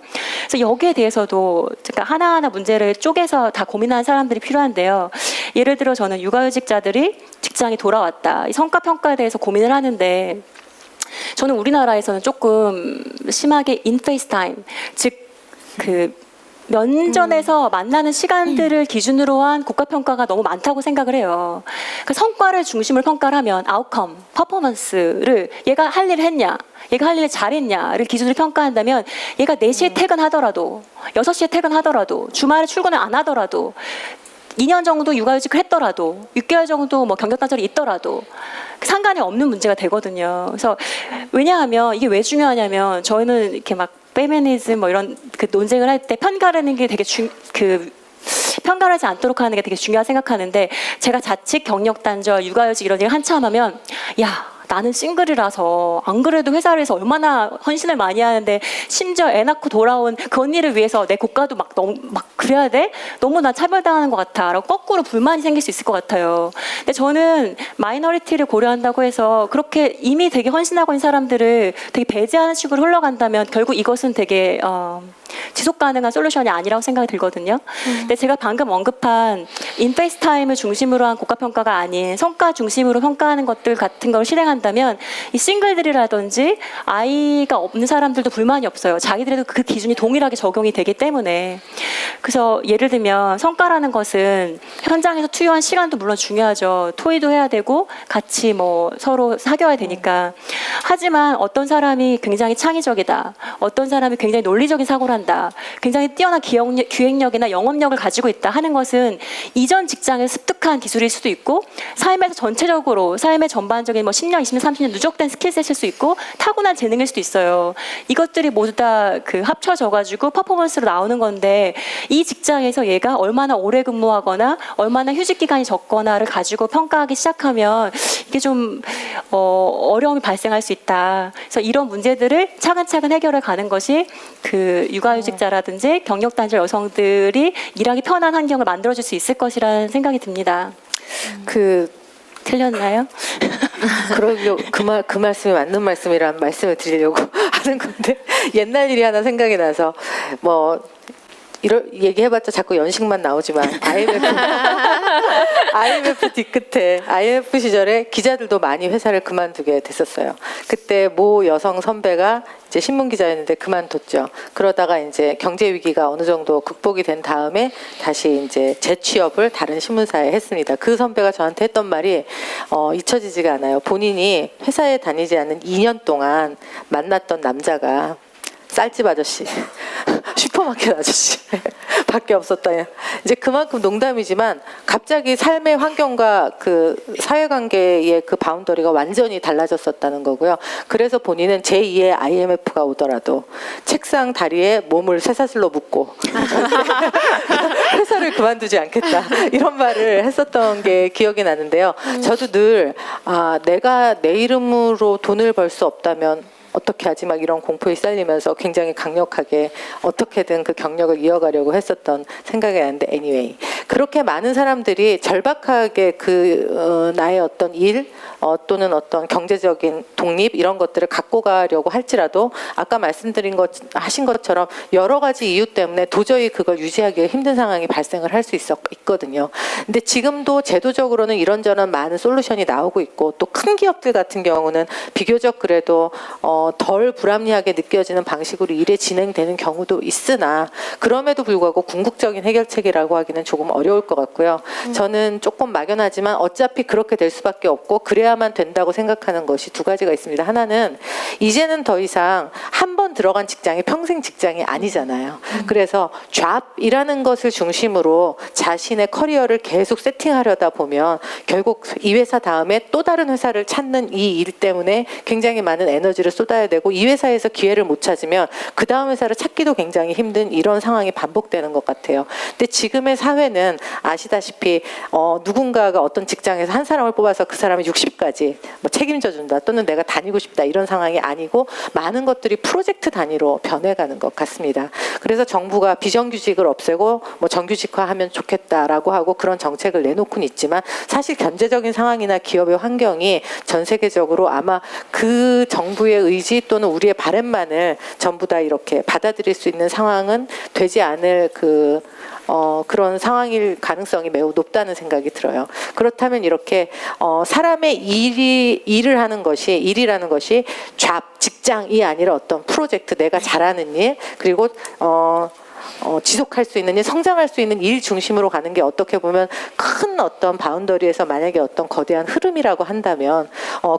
그래서 여기에 대해서도 그러니까 하나하나 문제를 쪼개서 다 고민하는 사람들이 필요한데요. 예를 들어 저는 육아휴직자들이 직장에 돌아왔다. 이 성과 평가에 대해서 고민을 하는데 저는 우리나라에서는 조금 심하게 인페이스 타임, 즉 그 면전에서 만나는 시간들을 기준으로 한 국가평가가 너무 많다고 생각을 해요. 그 성과를 중심으로 평가를 하면 아웃컴, 퍼포먼스를 얘가 할 일을 했냐, 얘가 할 일을 잘했냐를 기준으로 평가한다면 얘가 4시에 퇴근하더라도 6시에 퇴근하더라도 주말에 출근을 안 하더라도 2년 정도 육아휴직을 했더라도 6개월 정도 뭐 경력 단절이 있더라도 상관이 없는 문제가 되거든요. 그래서 왜냐하면 이게 왜 중요하냐면 저희는 이렇게 막 페미니즘 뭐 이런 그 논쟁을 할 때 편가르는 게 되게 편가르지 않도록 하는 게 되게 중요하다 생각하는데 제가 자칫 경력 단절, 육아휴직 이런 얘기 한참 하면 야 나는 싱글이라서 안 그래도 회사에서 얼마나 헌신을 많이 하는데 심지어 애 낳고 돌아온 그 언니를 위해서 내 고과도 막 너무 막 그래야 돼? 너무 나 차별당하는 것 같아 라고 거꾸로 불만이 생길 수 있을 것 같아요. 근데 저는 마이너리티를 고려한다고 해서 그렇게 이미 되게 헌신하고 있는 사람들을 되게 배제하는 식으로 흘러간다면 결국 이것은 되게 지속 가능한 솔루션이 아니라고 생각이 들거든요. 근데 제가 방금 언급한 인페이스 타임을 중심으로 한 고가평가가 아닌 성과 중심으로 평가하는 것들 같은 걸 실행한다면 이 싱글들이라든지 아이가 없는 사람들도 불만이 없어요. 자기들에도 그 기준이 동일하게 적용이 되기 때문에. 그래서 예를 들면 성과라는 것은 현장에서 투여한 시간도 물론 중요하죠. 토의도 해야 되고 같이 뭐 서로 사귀어야 되니까. 하지만 어떤 사람이 굉장히 창의적이다. 어떤 사람이 굉장히 논리적인 사고를 한다. 굉장히 뛰어난 기획력이나 영업력을 가지고 있다 하는 것은 이전 직장에 습득한 기술일 수도 있고 삶에서 전체적으로 삶의 전반적인 뭐 10년, 20년, 30년 누적된 스킬셋일 수 있고 타고난 재능일 수도 있어요. 이것들이 모두 다 그 합쳐져 가지고 퍼포먼스로 나오는 건데 이 직장에서 얘가 얼마나 오래 근무하거나 얼마나 휴직 기간이 적거나를 가지고 평가하기 시작하면 이게 좀 어려움이 발생할 수 있다. 그래서 이런 문제들을 차근차근 해결해 가는 것이 그 육아휴직자라든지 경력 단절 여성들이 일하기 편한 환경을 만들어줄 수 있을 것이라는 생각이 듭니다. 틀렸나요? 그러려 그 말씀이 맞는 말씀이란 말씀을 드리려고 하는 건데 옛날 일이 하나 생각이 나서 뭐 이런 얘기해봤자 자꾸 연식만 나오지만 IMF 뒤끝에 IMF 시절에 기자들도 많이 회사를 그만두게 됐었어요. 그때 모 여성 선배가 이제 신문 기자였는데 그만뒀죠. 그러다가 이제 경제 위기가 어느 정도 극복이 된 다음에 다시 이제 재취업을 다른 신문사에 했습니다. 그 선배가 저한테 했던 말이 잊혀지지가 않아요. 본인이 회사에 다니지 않은 2년 동안 만났던 남자가 쌀집 아저씨, 슈퍼마켓 아저씨 밖에 없었다. 이제 그만큼 농담이지만 갑자기 삶의 환경과 그 사회관계의 그 바운더리가 완전히 달라졌었다는 거고요. 그래서 본인은 제2의 IMF가 오더라도 책상 다리에 몸을 쇠사슬로 묶고 회사를 그만두지 않겠다. 이런 말을 했었던 게 기억이 나는데요. 저도 늘 내가 내 이름으로 돈을 벌 수 없다면 어떻게 하지 막 이런 공포에 시달리면서 굉장히 강력하게 어떻게든 그 경력을 이어가려고 했었던 생각이 나는데 anyway 그렇게 많은 사람들이 절박하게 나의 어떤 일 또는 어떤 경제적인 독립 이런 것들을 갖고 가려고 할지라도 아까 하신 것처럼 여러 가지 이유 때문에 도저히 그걸 유지하기가 힘든 상황이 발생을 할 수 있거든요. 근데 지금도 제도적으로는 이런저런 많은 솔루션이 나오고 있고 또 큰 기업들 같은 경우는 비교적 그래도 덜 불합리하게 느껴지는 방식으로 일이 진행되는 경우도 있으나 그럼에도 불구하고 궁극적인 해결책이라고 하기는 조금 어려울 것 같고요. 저는 조금 막연하지만 어차피 그렇게 될 수밖에 없고 그래야만 된다고 생각하는 것이 두 가지가 있습니다. 하나는 이제는 더 이상 한 번 들어간 직장이 평생 직장이 아니잖아요. 그래서 잡이라는 것을 중심으로 자신의 커리어를 계속 세팅하려다 보면 결국 이 회사 다음에 또 다른 회사를 찾는 이 일 때문에 굉장히 많은 에너지를 쏟아 가야 되고 이 회사에서 기회를 못 찾으면 그 다음 회사를 찾기도 굉장히 힘든 이런 상황이 반복되는 것 같아요. 근데 지금의 사회는 아시다시피 누군가가 어떤 직장에서 한 사람을 뽑아서 그 사람이 60까지 뭐 책임져 준다 또는 내가 다니고 싶다 이런 상황이 아니고 많은 것들이 프로젝트 단위로 변해가는 것 같습니다. 그래서 정부가 비정규직을 없애고 뭐 정규직화하면 좋겠다라고 하고 그런 정책을 내놓고는 있지만 사실 경제적인 상황이나 기업의 환경이 전 세계적으로 아마 그 정부의 의지 또는 우리의 바람만을 전부 다 이렇게 받아들일 수 있는 상황은 되지 않을 그런 상황일 가능성이 매우 높다는 생각이 들어요. 그렇다면 이렇게 사람의 일이라는 것이 직장이 아니라 어떤 프로젝트, 내가 잘하는 일, 그리고 지속할 수 있는 일, 성장할 수 있는 일 중심으로 가는 게 어떻게 보면 큰 어떤 바운더리에서 만약에 어떤 거대한 흐름이라고 한다면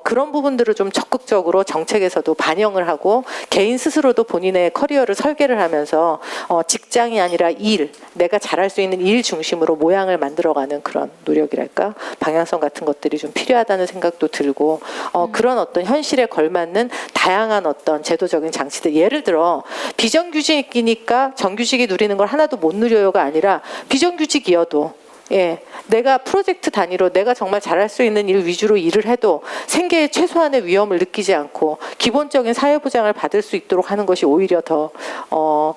그런 부분들을 좀 적극적으로 정책에서도 반영을 하고 개인 스스로도 본인의 커리어를 설계를 하면서 직장이 아니라 일, 내가 잘할 수 있는 일 중심으로 모양을 만들어가는 그런 노력이랄까 방향성 같은 것들이 좀 필요하다는 생각도 들고 그런 어떤 현실에 걸맞는 다양한 어떤 제도적인 장치들, 예를 들어 비정규직이니까 정규직이 누리는 걸 하나도 못 누려요가 아니라 비정규직이어도 내가 프로젝트 단위로 내가 정말 잘할 수 있는 일 위주로 일을 해도 생계의 최소한의 위험을 느끼지 않고 기본적인 사회보장을 받을 수 있도록 하는 것이 오히려 더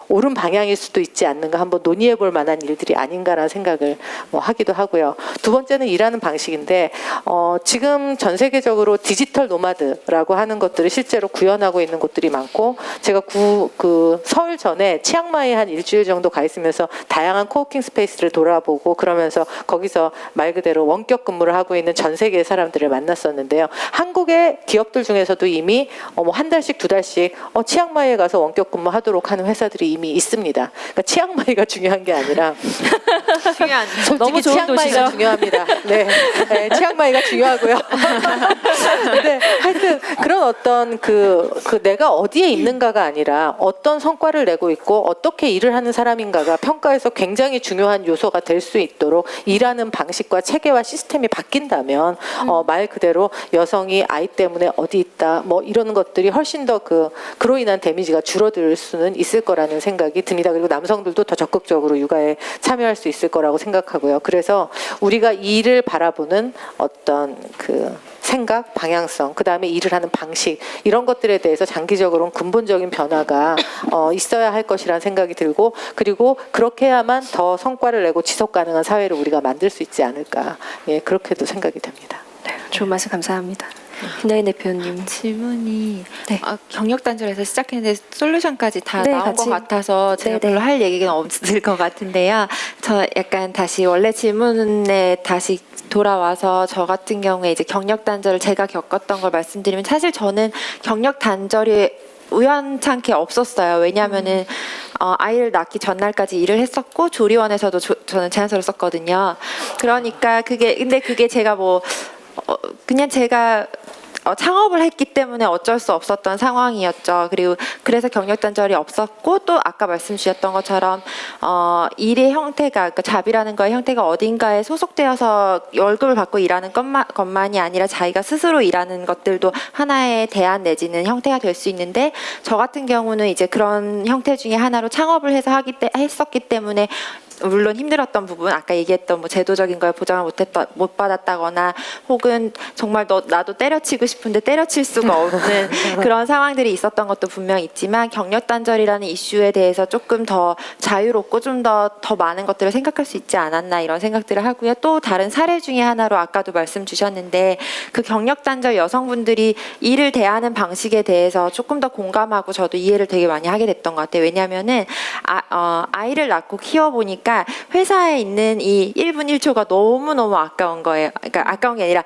옳은 방향일 수도 있지 않는가 한번 논의해 볼 만한 일들이 아닌가라는 생각을 하기도 하고요. 두 번째는 일하는 방식인데 지금 전 세계적으로 디지털 노마드라고 하는 것들을 실제로 구현하고 있는 곳들이 많고 제가 서울 전에 치앙마이에 한 일주일 정도 가 있으면서 다양한 코워킹 스페이스를 돌아보고 그러면서 거기서 말 그대로 원격 근무를 하고 있는 전 세계의 사람들을 만났었는데요. 한국의 기업들 중에서도 이미 한 달씩 두 달씩 치앙마이에 가서 원격 근무하도록 하는 회사들이 이미 있습니다. 그러니까 치앙마이가 중요한 게 아니라 솔직히 너무 좋은 치앙마이가 도시죠. 중요합니다. 네, 치앙마이가 중요하고요. 근데 하여튼 그런 어떤 내가 어디에 있는가가 아니라 어떤 성과를 내고 있고 어떻게 일을 하는 사람인가가 평가에서 굉장히 중요한 요소가 될 수 있도록 일하는 방식과 체계와 시스템이 바뀐다면 말 그대로 여성이 아이 때문에 어디 있다 뭐 이러는 것들이 훨씬 더 그로 인한 데미지가 줄어들 수는 있을 거라는 생각이 듭니다. 그리고 남성들도 더 적극적으로 육아에 참여할 수 있을 거라고 생각하고요. 그래서 우리가 일을 바라보는 어떤 생각, 방향성, 그 다음에 일을 하는 방식 이런 것들에 대해서 장기적으로는 근본적인 변화가 있어야 할 것이라는 생각이 들고 그리고 그렇게 해야만 더 성과를 내고 지속 가능한 사회를 우리가 만들 수 있지 않을까 그렇게도 생각이 됩니다. 좋은 말씀 감사합니다. 김나인 대표님. 질문이 네. 경력 단절에서 시작했는데 솔루션까지 다 네, 나온 것 같이. 같아서 제가 네, 네. 별로 할 얘기가 없을 것 같은데요. 저 약간 다시 원래 질문에 다시 돌아와서 저 같은 경우에 이제 경력 단절을 제가 겪었던 걸 말씀드리면 사실 저는 경력 단절이 우연찮게 없었어요. 왜냐하면은 아이를 낳기 전날까지 일을 했었고 조리원에서도 저는 제안서를 썼거든요. 그러니까 근데 그게 제가 그냥 제가 창업을 했기 때문에 어쩔 수 없었던 상황이었죠. 그래서 경력 단절이 없었고 또 아까 말씀 주셨던 것처럼 일의 형태가 그러니까 잡이라는 거의 형태가 어딘가에 소속되어서 월급을 받고 일하는 것만이 아니라 자기가 스스로 일하는 것들도 하나의 대안 내지는 형태가 될 수 있는데 저 같은 경우는 이제 그런 형태 중에 하나로 창업을 해서 했었기 때문에 물론 힘들었던 부분 아까 얘기했던 제도적인 걸 보장을 못 받았다거나 혹은 정말 나도 때려치고 싶은데 때려칠 수가 없는 그런 상황들이 있었던 것도 분명 있지만 경력 단절이라는 이슈에 대해서 조금 더 자유롭고 좀 더 많은 것들을 생각할 수 있지 않았나 이런 생각들을 하고요. 또 다른 사례 중에 하나로 아까도 말씀 주셨는데 그 경력 단절 여성분들이 일을 대하는 방식에 대해서 조금 더 공감하고 저도 이해를 되게 많이 하게 됐던 것 같아요. 왜냐하면은 아이를 낳고 키워보니까 회사에 있는 이 1분 1초가 너무너무 아까운 거예요. 그러니까 아까운 게 아니라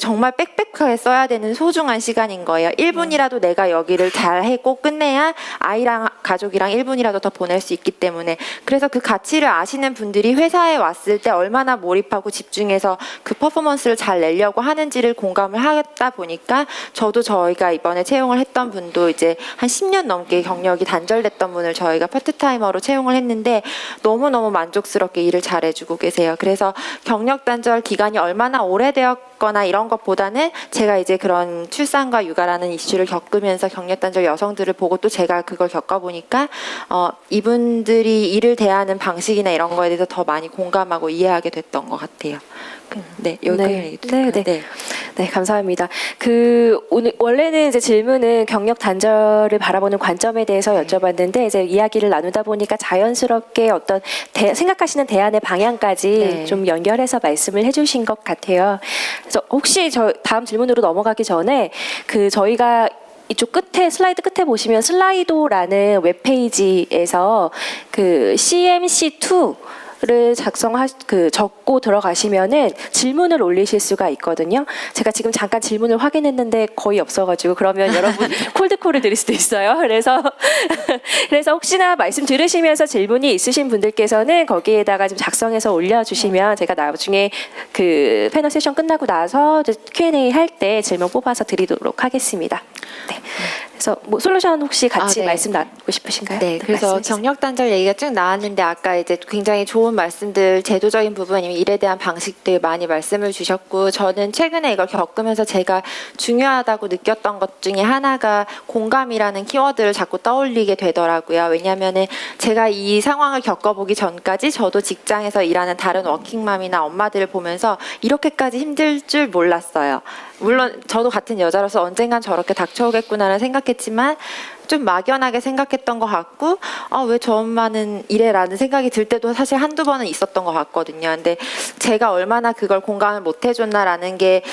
정말 빽빽하게 써야 되는 소중한 시간인 거예요. 1분이라도 내가 여기를 잘 해고 끝내야 아이랑 가족이랑 1분이라도 더 보낼 수 있기 때문에 그래서 그 가치를 아시는 분들이 회사에 왔을 때 얼마나 몰입하고 집중해서 그 퍼포먼스를 잘 내려고 하는지를 공감을 하다 보니까 저도 저희가 이번에 채용을 했던 분도 이제 한 10년 넘게 경력이 단절됐던 분을 저희가 파트타이머로 채용을 했는데 너무너무 만족스럽게 일을 잘해주고 계세요. 그래서 경력 단절 기간이 얼마나 오래되었거나 이런 이런 것보다는 제가 이제 그런 출산과 육아라는 이슈를 겪으면서 경력단절 여성들을 보고 또 제가 그걸 겪어보니까 이분들이 일을 대하는 방식이나 이런 거에 대해서 더 많이 공감하고 이해하게 됐던 것 같아요. 네, 여기까지 얘기해도 될까요? 네, 감사합니다. 오늘 원래는 이제 질문은 경력 단절을 바라보는 관점에 대해서 여쭤봤는데 이제 이야기를 나누다 보니까 자연스럽게 어떤 생각하시는 대안의 방향까지 네. 좀 연결해서 말씀을 해주신 것 같아요. 그래서 혹시 저 다음 질문으로 넘어가기 전에 저희가 이쪽 끝에 슬라이드 끝에 보시면 슬라이도라는 웹페이지에서 CMC2 를 적고 들어가시면은 질문을 올리실 수가 있거든요. 제가 지금 잠깐 질문을 확인했는데 거의 없어가지고 그러면 여러분 콜드콜을 드릴 수도 있어요. 그래서 혹시나 말씀 들으시면서 질문이 있으신 분들께서는 거기에다가 좀 작성해서 올려주시면 제가 나중에 패널 세션 끝나고 나서 Q&A 할 때 질문 뽑아서 드리도록 하겠습니다. 네. 그래서 솔루션 혹시 같이 네. 말씀 나누고 싶으신가요? 네, 그래서 말씀해 주세요. 경력 단절 얘기가 쭉 나왔는데 아까 이제 굉장히 좋은 말씀들, 제도적인 부분 아니면 일에 대한 방식들 많이 말씀을 주셨고 저는 최근에 이걸 겪으면서 제가 중요하다고 느꼈던 것 중에 하나가 공감이라는 키워드를 자꾸 떠올리게 되더라고요. 왜냐하면은 제가 이 상황을 겪어보기 전까지 저도 직장에서 일하는 다른 워킹맘이나 엄마들을 보면서 이렇게까지 힘들 줄 몰랐어요. 물론 저도 같은 여자로서 언젠간 저렇게 닥쳐오겠구나라는 생각했지만 좀 막연하게 생각했던 것 같고 왜 저 엄마는 이래라는 생각이 들 때도 사실 한두 번은 있었던 것 같거든요. 근데 제가 얼마나 그걸 공감을 못 해줬나라는 게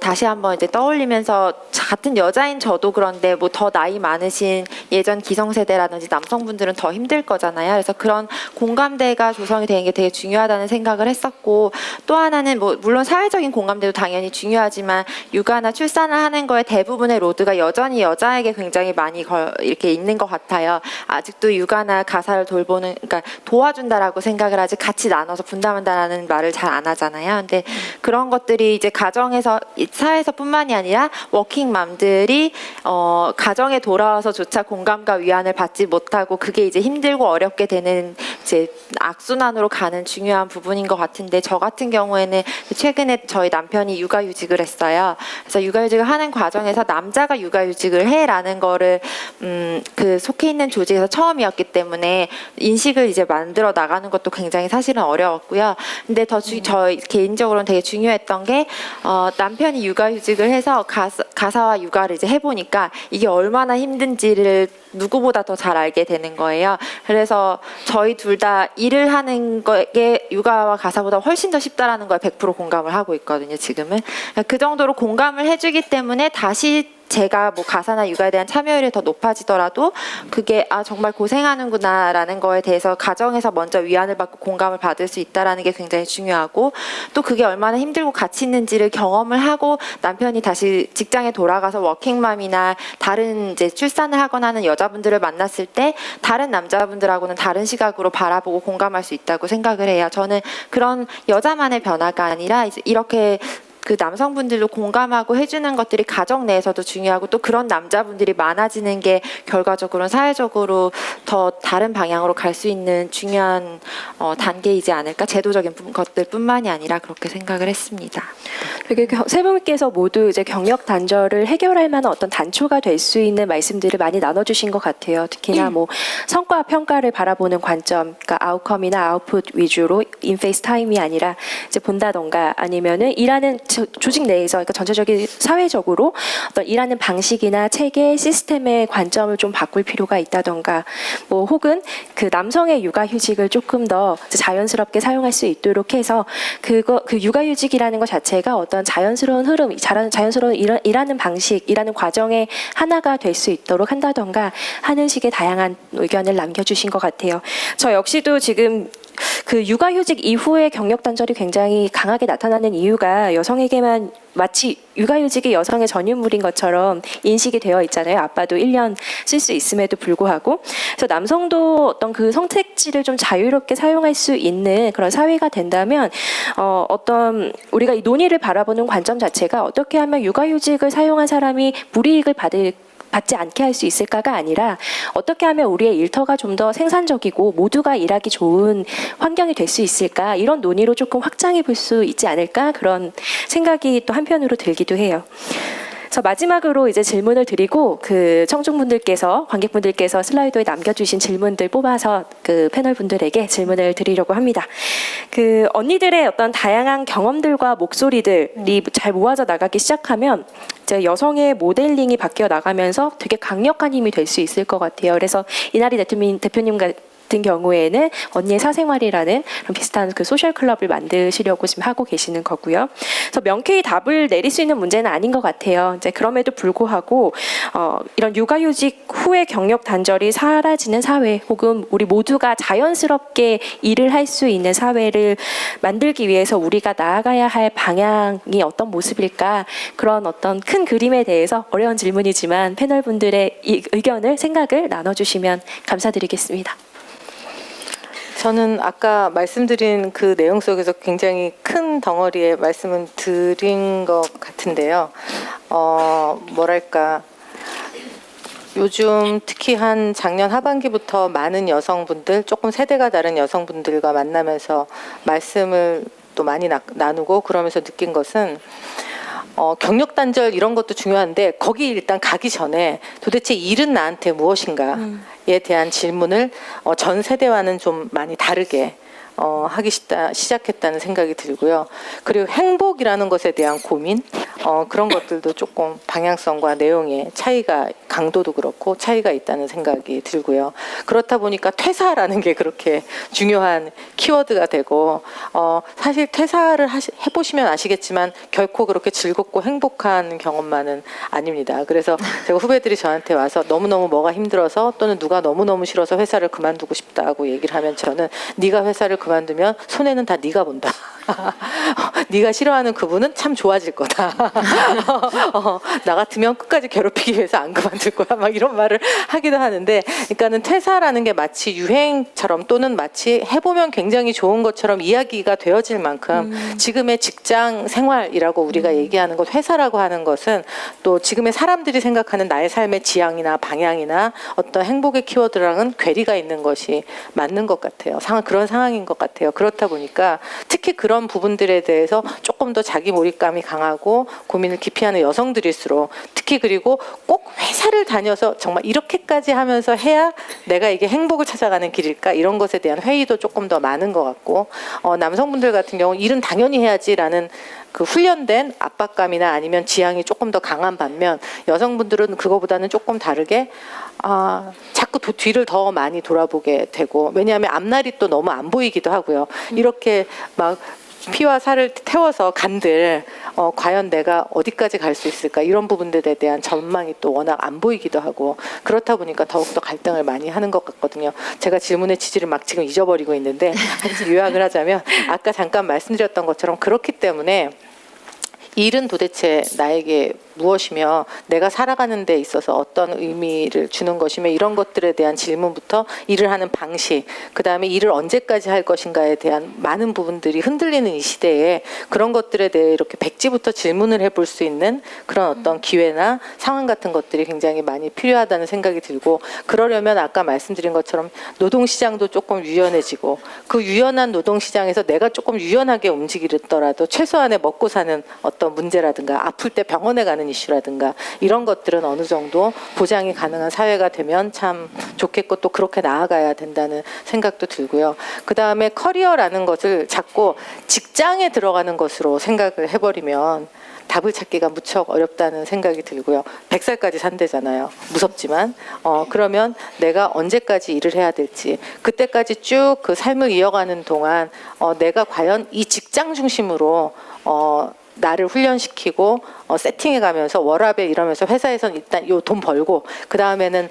다시 한번 이제 떠올리면서 같은 여자인 저도 그런데 뭐 더 나이 많으신 예전 기성세대라든지 남성분들은 더 힘들 거잖아요. 그래서 그런 공감대가 조성이 되는 게 되게 중요하다는 생각을 했었고 또 하나는 뭐 물론 사회적인 공감대도 당연히 중요하지만 육아나 출산을 하는 거에 대부분의 로드가 여전히 여자에게 굉장히 많이 이렇게 있는 것 같아요. 아직도 육아나 가사를 그러니까 도와준다라고 생각을 하지 같이 나눠서 분담한다라는 말을 잘 안 하잖아요. 근데 그런 것들이 이제 가정에서 사회에서뿐만이 아니라 워킹맘들이 가정에 돌아와서조차 공감과 위안을 받지 못하고 그게 이제 힘들고 어렵게 되는 이제 악순환으로 가는 중요한 부분인 것 같은데 저 같은 경우에는 최근에 저희 남편이 육아휴직을 했어요. 그래서 육아휴직을 하는 과정에서 남자가 육아휴직을 해라는 거를 속해 있는 조직에서 처음이었기 때문에 인식을 이제 만들어 나가는 것도 굉장히 사실은 어려웠고요. 근데 저 개인적으로는 되게 중요했던 게 남편이 육아휴직을 해서 가사와 육아를 이제 해보니까 이게 얼마나 힘든지를 누구보다 더 잘 알게 되는 거예요. 그래서 저희 둘 다 일을 하는 게 육아와 가사보다 훨씬 더 쉽다라는 거에 100% 공감을 하고 있거든요. 지금은 그 정도로 공감을 해주기 때문에 다시 제가 뭐 가사나 육아에 대한 참여율이 더 높아지더라도 그게 정말 고생하는구나라는 거에 대해서 가정에서 먼저 위안을 받고 공감을 받을 수 있다라는 게 굉장히 중요하고 또 그게 얼마나 힘들고 가치 있는지를 경험을 하고 남편이 다시 직장에 돌아가서 워킹맘이나 다른 이제 출산을 하거나 하는 여자분들을 만났을 때 다른 남자분들하고는 다른 시각으로 바라보고 공감할 수 있다고 생각을 해요. 저는 그런 여자만의 변화가 아니라 이제 이렇게 남성분들도 공감하고 해주는 것들이 가정 내에서도 중요하고 또 그런 남자분들이 많아지는 게 결과적으로는 사회적으로 더 다른 방향으로 갈 수 있는 중요한 단계이지 않을까 제도적인 것들뿐만이 아니라 그렇게 생각을 했습니다. 되게 세 분께서 모두 이제 경력 단절을 해결할 만한 어떤 단초가 될 수 있는 말씀들을 많이 나눠주신 것 같아요. 특히나 뭐 성과 평가를 바라보는 관점, 그러니까 아웃컴이나 아웃풋 위주로 인페이스 타임이 아니라 이제 본다던가 아니면은 일하는 조직 내에서 그러니까 전체적인 사회적으로 어떤 일하는 방식이나 체계, 시스템의 관점을 좀 바꿀 필요가 있다던가 뭐 혹은 남성의 육아휴직을 조금 더 자연스럽게 사용할 수 있도록 해서 그 육아휴직이라는 것 자체가 어떤 자연스러운 흐름, 자연스러운 일하는 방식, 일하는 과정의 하나가 될 수 있도록 한다던가 하는 식의 다양한 의견을 남겨주신 것 같아요. 저 역시도 지금 육아휴직 이후에 경력 단절이 굉장히 강하게 나타나는 이유가 여성에게만 마치 육아휴직이 여성의 전유물인 것처럼 인식이 되어 있잖아요. 아빠도 1년 쓸 수 있음에도 불구하고. 그래서 남성도 어떤 선택지를 좀 자유롭게 사용할 수 있는 그런 사회가 된다면 어떤 우리가 이 논의를 바라보는 관점 자체가 어떻게 하면 육아휴직을 사용한 사람이 불이익을 받을 받지 않게 할 수 있을까가 아니라 어떻게 하면 우리의 일터가 좀 더 생산적이고 모두가 일하기 좋은 환경이 될 수 있을까, 이런 논의로 조금 확장해 볼 수 있지 않을까, 그런 생각이 또 한편으로 들기도 해요. 그래서 마지막으로 이제 질문을 드리고 그 청중분들께서, 관객분들께서 슬라이드에 남겨주신 질문들 뽑아서 그 패널분들에게 질문을 드리려고 합니다. 그 언니들의 어떤 다양한 경험들과 목소리들이 잘 모아져 나가기 시작하면 이제 여성의 모델링이 바뀌어 나가면서 되게 강력한 힘이 될 수 있을 것 같아요. 그래서 이나리 대표님 같은 경우에는 언니의 사생활이라는 그런 비슷한 그 소셜 클럽을 만드시려고 지금 하고 계시는 거고요. 그래서 명쾌히 답을 내릴 수 있는 문제는 아닌 것 같아요. 이제 그럼에도 불구하고 이런 육아휴직 후의 경력 단절이 사라지는 사회, 혹은 우리 모두가 자연스럽게 일을 할 수 있는 사회를 만들기 위해서 우리가 나아가야 할 방향이 어떤 모습일까, 그런 어떤 큰 그림에 대해서 어려운 질문이지만 패널분들의 이 의견을, 생각을 나눠주시면 감사드리겠습니다. 저는 아까 말씀드린 그 내용 속에서 굉장히 큰 덩어리의 말씀을 드린 것 같은데요. 뭐랄까, 요즘 특히 한 작년 하반기부터 많은 여성분들, 조금 세대가 다른 여성분들과 만나면서 말씀을 또 많이 나누고 그러면서 느낀 것은 경력 단절 이런 것도 중요한데 거기 일단 가기 전에 도대체 일은 나한테 무엇인가에 대한 질문을 전 세대와는 좀 많이 다르게 하기 시작했다는 생각이 들고요. 그리고 행복이라는 것에 대한 고민, 그런 것들도 조금 방향성과 내용의 차이가, 강도도 그렇고 차이가 있다는 생각이 들고요. 그렇다 보니까 퇴사라는 게 그렇게 중요한 키워드가 되고, 사실 퇴사를 해보시면 아시겠지만 결코 그렇게 즐겁고 행복한 경험만은 아닙니다. 그래서 제가 후배들이 저한테 와서 너무너무 뭐가 힘들어서 또는 누가 너무너무 싫어서 회사를 그만두고 싶다고 얘기를 하면 저는 네가 회사를 그만두면 손해는 다 네가 본다. 네가 싫어하는 그분은 참 좋아질 거다. 나 같으면 끝까지 괴롭히기 위해서 안 그만둘 거야. 막 이런 말을 하기도 하는데, 그러니까는 퇴사라는 게 마치 유행처럼 또는 마치 해보면 굉장히 좋은 것처럼 이야기가 되어질 만큼 지금의 직장 생활이라고 우리가 얘기하는 것, 회사라고 하는 것은 또 지금의 사람들이 생각하는 나의 삶의 지향이나 방향이나 어떤 행복의 키워드랑은 괴리가 있는 것이 맞는 것 같아요. 그런 상황인 것 같아요. 그렇다 보니까 특히 그런 부분들에 대해서 조금 더 자기 몰입감이 강하고 고민을 깊이 하는 여성들일수록, 특히 그리고 꼭 회사를 다녀서 정말 이렇게까지 하면서 해야 내가 이게 행복을 찾아가는 길일까, 이런 것에 대한 회의도 조금 더 많은 것 같고, 남성분들 같은 경우 일은 당연히 해야지라는 그 훈련된 압박감이나 아니면 지향이 조금 더 강한 반면, 여성분들은 그거보다는 조금 다르게 자꾸 뒤를 더 많이 돌아보게 되고, 왜냐하면 앞날이 또 너무 안 보이기도 하고요. 이렇게 막 피와 살을 태워서 간들 과연 내가 어디까지 갈 수 있을까, 이런 부분들에 대한 전망이 또 워낙 안 보이기도 하고, 그렇다 보니까 더욱더 갈등을 많이 하는 것 같거든요. 제가 질문의 취지를 막 지금 잊어버리고 있는데 요약을 하자면, 아까 잠깐 말씀드렸던 것처럼 그렇기 때문에 일은 도대체 나에게 무엇이며 내가 살아가는 데 있어서 어떤 의미를 주는 것이며, 이런 것들에 대한 질문부터 일을 하는 방식, 그 다음에 일을 언제까지 할 것인가에 대한 많은 부분들이 흔들리는 이 시대에 그런 것들에 대해 이렇게 백지부터 질문을 해볼 수 있는 그런 어떤 기회나 상황 같은 것들이 굉장히 많이 필요하다는 생각이 들고, 그러려면 아까 말씀드린 것처럼 노동시장도 조금 유연해지고, 그 유연한 노동시장에서 내가 조금 유연하게 움직이더라도 최소한의 먹고 사는 어떤 문제라든가 아플 때 병원에 가는 이슈라든가 이런 것들은 어느 정도 보장이 가능한 사회가 되면 참 좋겠고, 또 그렇게 나아가야 된다는 생각도 들고요. 그 다음에 커리어라는 것을 자꾸 직장에 들어가는 것으로 생각을 해버리면 답을 찾기가 무척 어렵다는 생각이 들고요. 100살까지 산대잖아요. 무섭지만 그러면 내가 언제까지 일을 해야 될지, 그때까지 쭉 그 삶을 이어가는 동안 내가 과연 이 직장 중심으로 나를 훈련시키고 세팅해가면서 워라밸 이러면서 회사에서는 일단 요 돈 벌고, 그 다음에는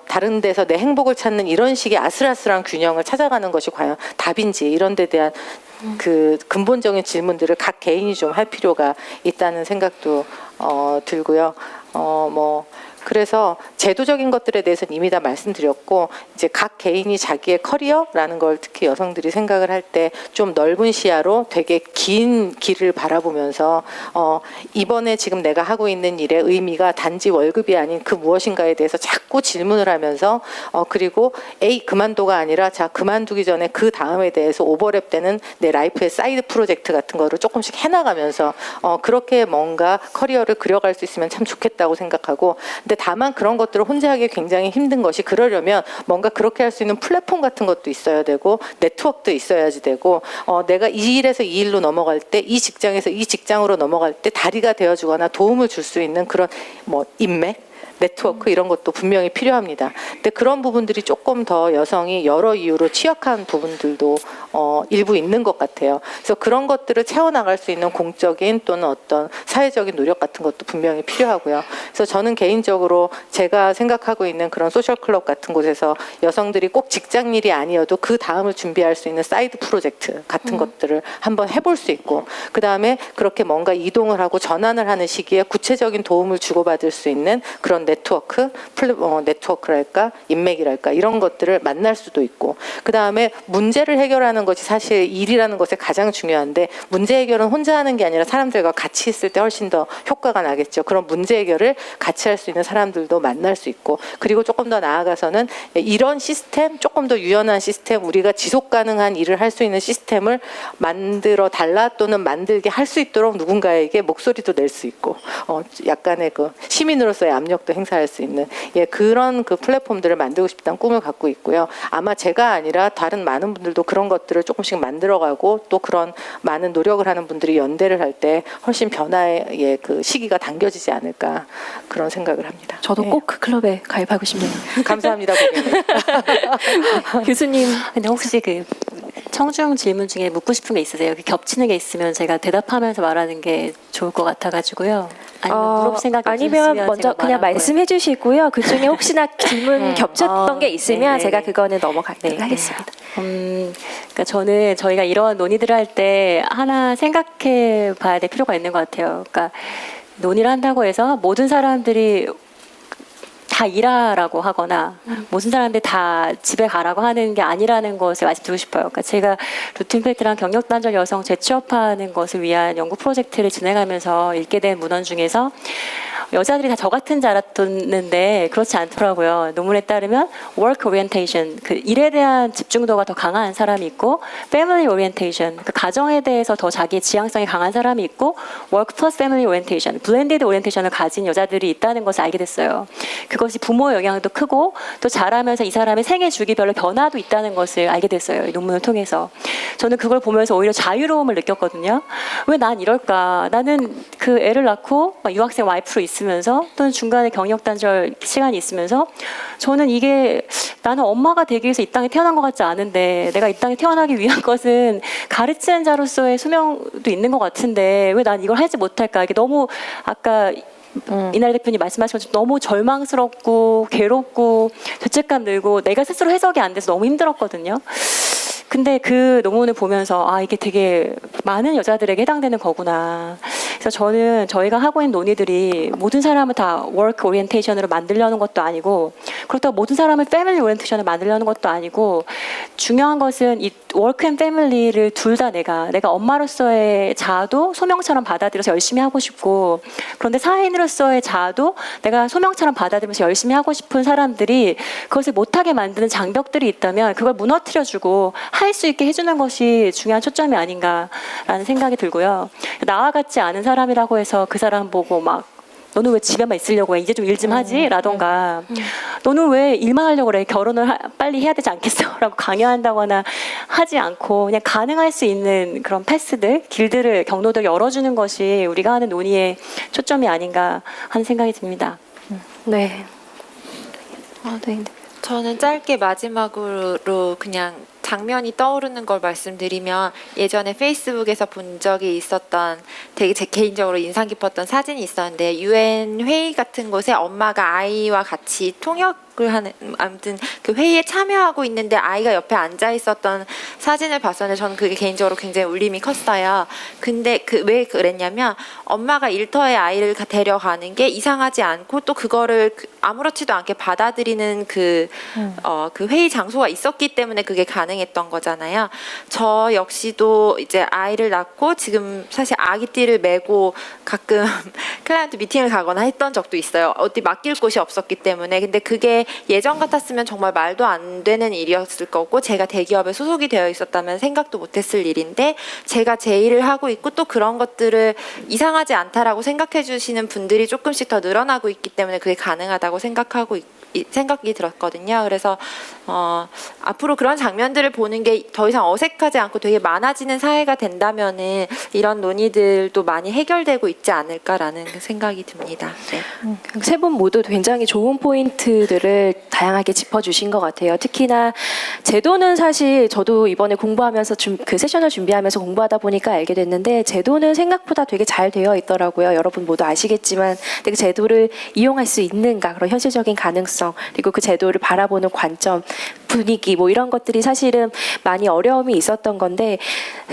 다른 데서 내 행복을 찾는 이런 식의 아슬아슬한 균형을 찾아가는 것이 과연 답인지, 이런 데 대한 그 근본적인 질문들을 각 개인이 좀 할 필요가 있다는 생각도 들고요. 그래서 제도적인 것들에 대해서는 이미 다 말씀드렸고 이제 각 개인이 자기의 커리어라는 걸 특히 여성들이 생각을 할 때 좀 넓은 시야로 되게 긴 길을 바라보면서 이번에 지금 내가 하고 있는 일의 의미가 단지 월급이 아닌 그 무엇인가에 대해서 자꾸 질문을 하면서 그리고 그만둬가 아니라 자 그만두기 전에 그 다음에 대해서 오버랩되는 내 라이프의 사이드 프로젝트 같은 거를 조금씩 해나가면서 그렇게 뭔가 커리어를 그려갈 수 있으면 참 좋겠다고 생각하고 근데 다만 그런 것들을 혼자 하기 굉장히 힘든 것이 그러려면 뭔가 그렇게 할 수 있는 플랫폼 같은 것도 있어야 되고 네트워크도 있어야지 되고 내가 이 일에서 이 일로 넘어갈 때 이 직장에서 이 직장으로 넘어갈 때 다리가 되어주거나 도움을 줄 수 있는 그런 뭐 인맥 네트워크 이런 것도 분명히 필요합니다. 근데 그런 부분들이 조금 더 여성이 여러 이유로 취약한 부분들도 일부 있는 것 같아요. 그래서 그런 것들을 채워나갈 수 있는 공적인 또는 어떤 사회적인 노력 같은 것도 분명히 필요하고요. 그래서 저는 개인적으로 제가 생각하고 있는 그런 소셜클럽 같은 곳에서 여성들이 꼭 직장 일이 아니어도 그 다음을 준비할 수 있는 사이드 프로젝트 같은 것들을 한번 해볼 수 있고 그 다음에 그렇게 뭔가 이동을 하고 전환을 하는 시기에 구체적인 도움을 주고받을 수 있는 그런 네트워크랄까 인맥이랄까 이런 것들을 만날 수도 있고 그 다음에 문제를 해결하는 것이 사실 일이라는 것에 가장 중요한데 문제 해결은 혼자 하는 게 아니라 사람들과 같이 있을 때 훨씬 더 효과가 나겠죠. 그런 문제 해결을 같이 할 수 있는 사람들도 만날 수 있고 그리고 조금 더 나아가서는 이런 시스템 조금 더 유연한 시스템 우리가 지속 가능한 일을 할 수 있는 시스템을 만들어 달라 또는 만들게 할 수 있도록 누군가에게 목소리도 낼 수 있고 약간의 그 시민으로서의 압력도 행사할 수 있는 그런 그 플랫폼들을 만들고 싶다는 꿈을 갖고 있고요. 아마 제가 아니라 다른 많은 분들도 그런 것들을 조금씩 만들어가고 또 그런 많은 노력을 하는 분들이 연대를 할 때 훨씬 변화의 그 시기가 당겨지지 않을까 그런 생각을 합니다. 저도 네. 꼭 그 클럽에 가입하고 싶네요. 감사합니다, 고객님. 교수님 근데 혹시 그 청중 질문 중에 묻고 싶은 게 있으세요? 겹치는 게 있으면 제가 대답하면서 말하는 게 좋을 것 같아가지고요. 아니면 물어볼 생각이 아니면 없으시면 먼저 제가 그냥 말할 거예요. 말씀해 주시고요. 그 중에 혹시나 질문 겹쳤던 게 있으면 네, 네. 제가 그거는 넘어가도록 네. 하겠습니다. 그러니까 저는 저희가 이런 논의들을 할 때 하나 생각해 봐야 될 필요가 있는 것 같아요. 그러니까 논의를 한다고 해서 모든 사람들이 다 일하라고 하거나 모든 사람들이 다 집에 가라고 하는 게 아니라는 것을 말씀드리고 싶어요. 그러니까 제가 루틴팩트랑 경력단절 여성 재취업하는 것을 위한 연구 프로젝트를 진행하면서 읽게 된 문헌 중에서 여자들이 다 저 같은 줄 알았는데 그렇지 않더라고요. 논문에 따르면 work orientation, 그 일에 대한 집중도가 더 강한 사람이 있고 family orientation, 그 가정에 대해서 더 자기의 지향성이 강한 사람이 있고 work plus family orientation, blended orientation을 가진 여자들이 있다는 것을 알게 됐어요. 그것이 부모의 영향도 크고 또 자라면서 이 사람의 생애 주기별로 변화도 있다는 것을 알게 됐어요. 이 논문을 통해서. 저는 그걸 보면서 오히려 자유로움을 느꼈거든요. 왜 난 이럴까? 나는 그 애를 낳고 유학생 와이프로 있으면서 또는 중간에 경력 단절 시간이 있으면서 저는 이게 나는 엄마가 되기 위해서 이 땅에 태어난 것 같지 않은데 내가 이 땅에 태어나기 위한 것은 가르치는 자로서의 수명도 있는 것 같은데 왜 난 이걸 하지 못할까? 이게 너무 아까 이날 대표님 말씀하신 것처럼 너무 절망스럽고 괴롭고 죄책감 들고 내가 스스로 해석이 안 돼서 너무 힘들었거든요. 근데 그 논문을 보면서 이게 되게 많은 여자들에게 해당되는 거구나. 그래서 저는 저희가 하고 있는 논의들이 모든 사람을 다 work orientation으로 만들려는 것도 아니고 그렇다고 모든 사람을 family orientation으로 만들려는 것도 아니고 중요한 것은 이 work and family를 둘 다 내가 엄마로서의 자아도 소명처럼 받아들여서 열심히 하고 싶고 그런데 사회인으로서의 자아도 내가 소명처럼 받아들이면서 열심히 하고 싶은 사람들이 그것을 못하게 만드는 장벽들이 있다면 그걸 무너뜨려주고 할 수 있게 해주는 것이 중요한 초점이 아닌가라는 생각이 들고요. 나와 같지 않은 사람이라고 해서 그 사람 보고 막 너는 왜 집에만 있으려고 해? 이제 좀 일 좀 하지? 라던가 너는 왜 일만 하려고 그래? 결혼을 빨리 해야 되지 않겠어? 라고 강요한다거나 하지 않고 그냥 가능할 수 있는 그런 패스들, 길들을, 경로들을 열어주는 것이 우리가 하는 논의의 초점이 아닌가 하는 생각이 듭니다. 네. 네. 저는 짧게 마지막으로 그냥 장면이 떠오르는 걸 말씀드리면 예전에 페이스북에서 본 적이 있었던 되게 제 개인적으로 인상 깊었던 사진이 있었는데 UN 회의 같은 곳에 엄마가 아이와 같이 통역 하는 아무튼 그 회의에 참여하고 있는데 아이가 옆에 앉아 있었던 사진을 봤었는데 저는 그게 개인적으로 굉장히 울림이 컸어요. 근데 왜 그랬냐면 엄마가 일터에 아이를 데려가는 게 이상하지 않고 또 그거를 아무렇지도 않게 받아들이는 그 회의 장소가 있었기 때문에 그게 가능했던 거잖아요. 저 역시도 이제 아이를 낳고 지금 사실 아기띠를 메고 가끔 클라이언트 미팅을 가거나 했던 적도 있어요. 어디 맡길 곳이 없었기 때문에. 근데 그게 예전 같았으면 정말 말도 안 되는 일이었을 거고 제가 대기업에 소속이 되어 있었다면 생각도 못했을 일인데 제가 제 일을 하고 있고 또 그런 것들을 이상하지 않다라고 생각해 주시는 분들이 조금씩 더 늘어나고 있기 때문에 그게 가능하다고 생각이 들었거든요. 그래서 앞으로 그런 장면들을 보는 게 더 이상 어색하지 않고 되게 많아지는 사회가 된다면은 이런 논의들도 많이 해결되고 있지 않을까라는 생각이 듭니다. 네. 세 분 모두 굉장히 좋은 포인트들을 다양하게 짚어주신 것 같아요. 특히나 제도는 사실 저도 이번에 공부하면서 그 세션을 준비하면서 공부하다 보니까 알게 됐는데 제도는 생각보다 되게 잘 되어 있더라고요. 여러분 모두 아시겠지만 근데 그 제도를 이용할 수 있는가 그런 현실적인 가능성 그리고 그 제도를 바라보는 관점 분위기 뭐 이런 것들이 사실은 많이 어려움이 있었던 건데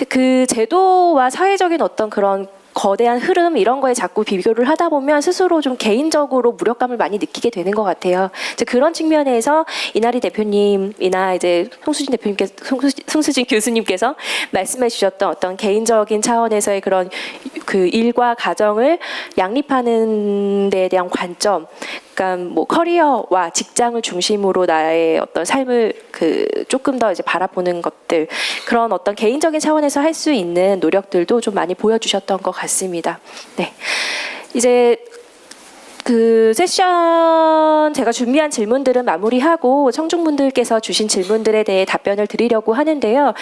그 제도와 사회적인 어떤 그런 거대한 흐름 이런 거에 자꾸 비교를 하다 보면 스스로 좀 개인적으로 무력감을 많이 느끼게 되는 것 같아요. 이제 그런 측면에서 이나리 대표님이나 이제 송수진 교수님께서 말씀해 주셨던 어떤 개인적인 차원에서의 그런 그 일과 가정을 양립하는 데에 대한 관점, 그러니까 뭐 커리어와 직장을 중심으로 나의 어떤 삶을 조금 더 이제 바라보는 것들 그런 어떤 개인적인 차원에서 할 수 있는 노력들도 좀 많이 보여주셨던 것 같습니다. 네, 이제 그 세션 제가 준비한 질문들은 마무리하고 청중분들께서 주신 질문들에 대해 답변을 드리려고 하는데요.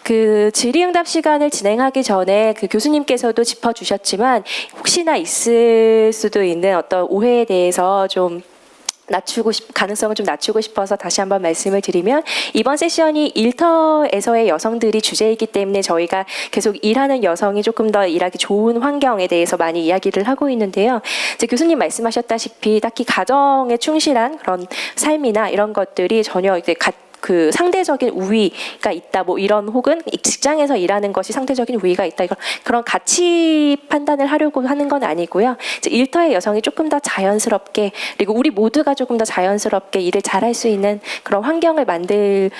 그 질의응답 시간을 진행하기 전에 그 교수님께서도 짚어주셨지만 혹시나 있을 수도 있는 어떤 오해에 대해서 좀 가능성을 좀 낮추고 싶어서 다시 한번 말씀을 드리면 이번 세션이 일터에서의 여성들이 주제이기 때문에 저희가 계속 일하는 여성이 조금 더 일하기 좋은 환경에 대해서 많이 이야기를 하고 있는데요. 이제 교수님 말씀하셨다시피 딱히 가정에 충실한 그런 삶이나 이런 것들이 전혀 이제 그 상대적인 우위가 있다 뭐 이런 혹은 직장에서 일하는 것이 상대적인 우위가 있다 이런 그런 가치 판단을 하려고 하는 건 아니고요. 이제 일터의 여성이 조금 더 자연스럽게 그리고 우리 모두가 조금 더 자연스럽게 일을 잘할 수 있는 그런 환경을 만들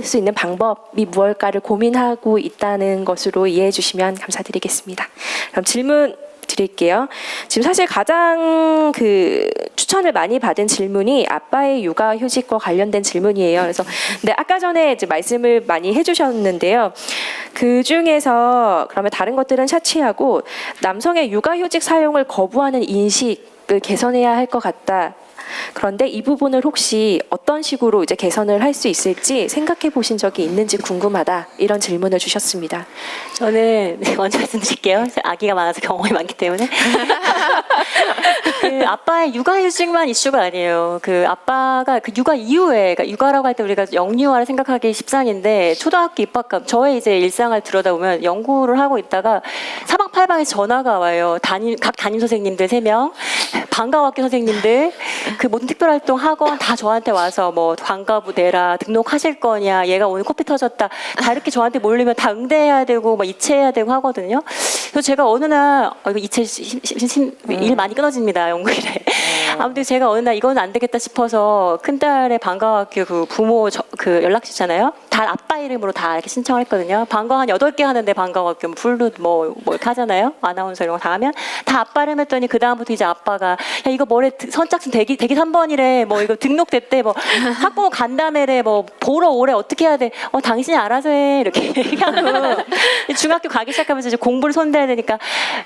수 있는 방법이 무엇일까를 고민하고 있다는 것으로 이해해 주시면 감사드리겠습니다. 그럼 질문 드릴게요. 지금 사실 가장 그 추천을 많이 받은 질문이 아빠의 육아휴직과 관련된 질문이에요. 그래서 근데 아까 전에 이제 말씀을 많이 해주셨는데요. 그 중에서 그러면 다른 것들은 차치하고 남성의 육아휴직 사용을 거부하는 인식을 개선해야 할 것 같다. 그런데 이 부분을 혹시 어떤 식으로 이제 개선을 할 수 있을지 생각해 보신 적이 있는지 궁금하다 이런 질문을 주셨습니다. 저는 먼저 말씀드릴게요. 아기가 많아서 경험이 많기 때문에. 그 아빠의 육아휴직만 이슈가 아니에요. 그 아빠가 그 육아 이후에, 그러니까 육아라고 할 때 우리가 영유아를 생각하기 십상인데 초등학교 입학감, 저의 이제 일상을 들여다보면 연구를 하고 있다가 사방팔방에서 전화가 와요. 각 담임 선생님들 3명, 방과학교 선생님들, 그 모든 특별활동 학원 다 저한테 와서 뭐 방과부 내라, 등록하실 거냐, 얘가 오늘 코피 터졌다, 다 이렇게 저한테 몰리면 다 응대해야 되고 막 이체해야 되고 하거든요. 그래서 제가 어느 날 이거 이체 일 많이 끊어집니다, 연구일에. 아무튼 제가 어느 날 이건 안 되겠다 싶어서 큰딸의 방과학교 그 부모 그 연락주잖아요. 다 아빠 이름으로 다 이렇게 신청을 했거든요. 방과 한 8개 하는데 방과학교 플룻 뭐 이렇게 하잖아요. 아나운서 이런 거 다 하면 다 아빠 이름 했더니 그 다음부터 이제 아빠가 야 이거 뭐래 선착순 대기 3번이래 뭐 이거 등록됐대 뭐 학부모 간담회래 뭐 보러 오래 어떻게 해야 돼 당신이 알아서 해 이렇게 얘기하고 중학교 가기 시작하면서 이제 공부를 손대야 되니까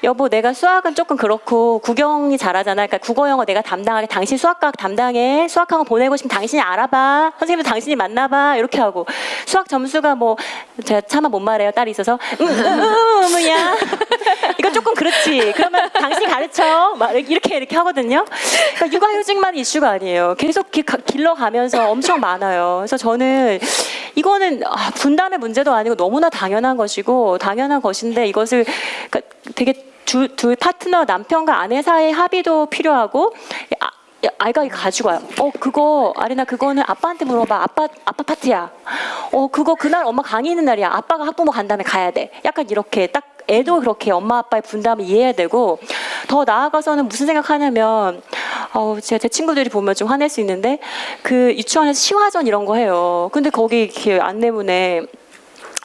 여보 내가 수학은 조금 그렇고 국영이 잘하잖아 그러니까 국어 영어 내가 담당하게 당신 수학과학 담당해 수학학원 보내고 싶으면 당신이 알아봐 선생님도 당신이 만나봐 이렇게 하고 수학 점수가 뭐 제가 차마 못 말해요 딸이 있어서 뭐야 이거 조금 그렇지 그러면 당신이 가르쳐 막 이렇게 하거든요. 그러니까 육아휴직만 이슈가 아니에요. 계속 길러가면서 엄청 많아요. 그래서 저는 이거는 분담의 문제도 아니고 너무나 당연한 것인데 이것을 그러니까 되게 둘 파트너 남편과 아내 사이의 합의도 필요하고 아이가 이거 가지고 와요. 그거 아리나 그거는 아빠한테 물어봐. 아빠 파티야. 그거 그날 엄마 강의 있는 날이야. 아빠가 학부모 간 다음에 가야 돼. 약간 이렇게 딱 애도 그렇게 엄마 아빠의 분담을 이해해야 되고, 더 나아가서는 무슨 생각하냐면 제가 제 친구들이 보면 좀 화낼 수 있는데, 그 유치원에서 시화전 이런 거 해요. 근데 거기 이렇게 안내문에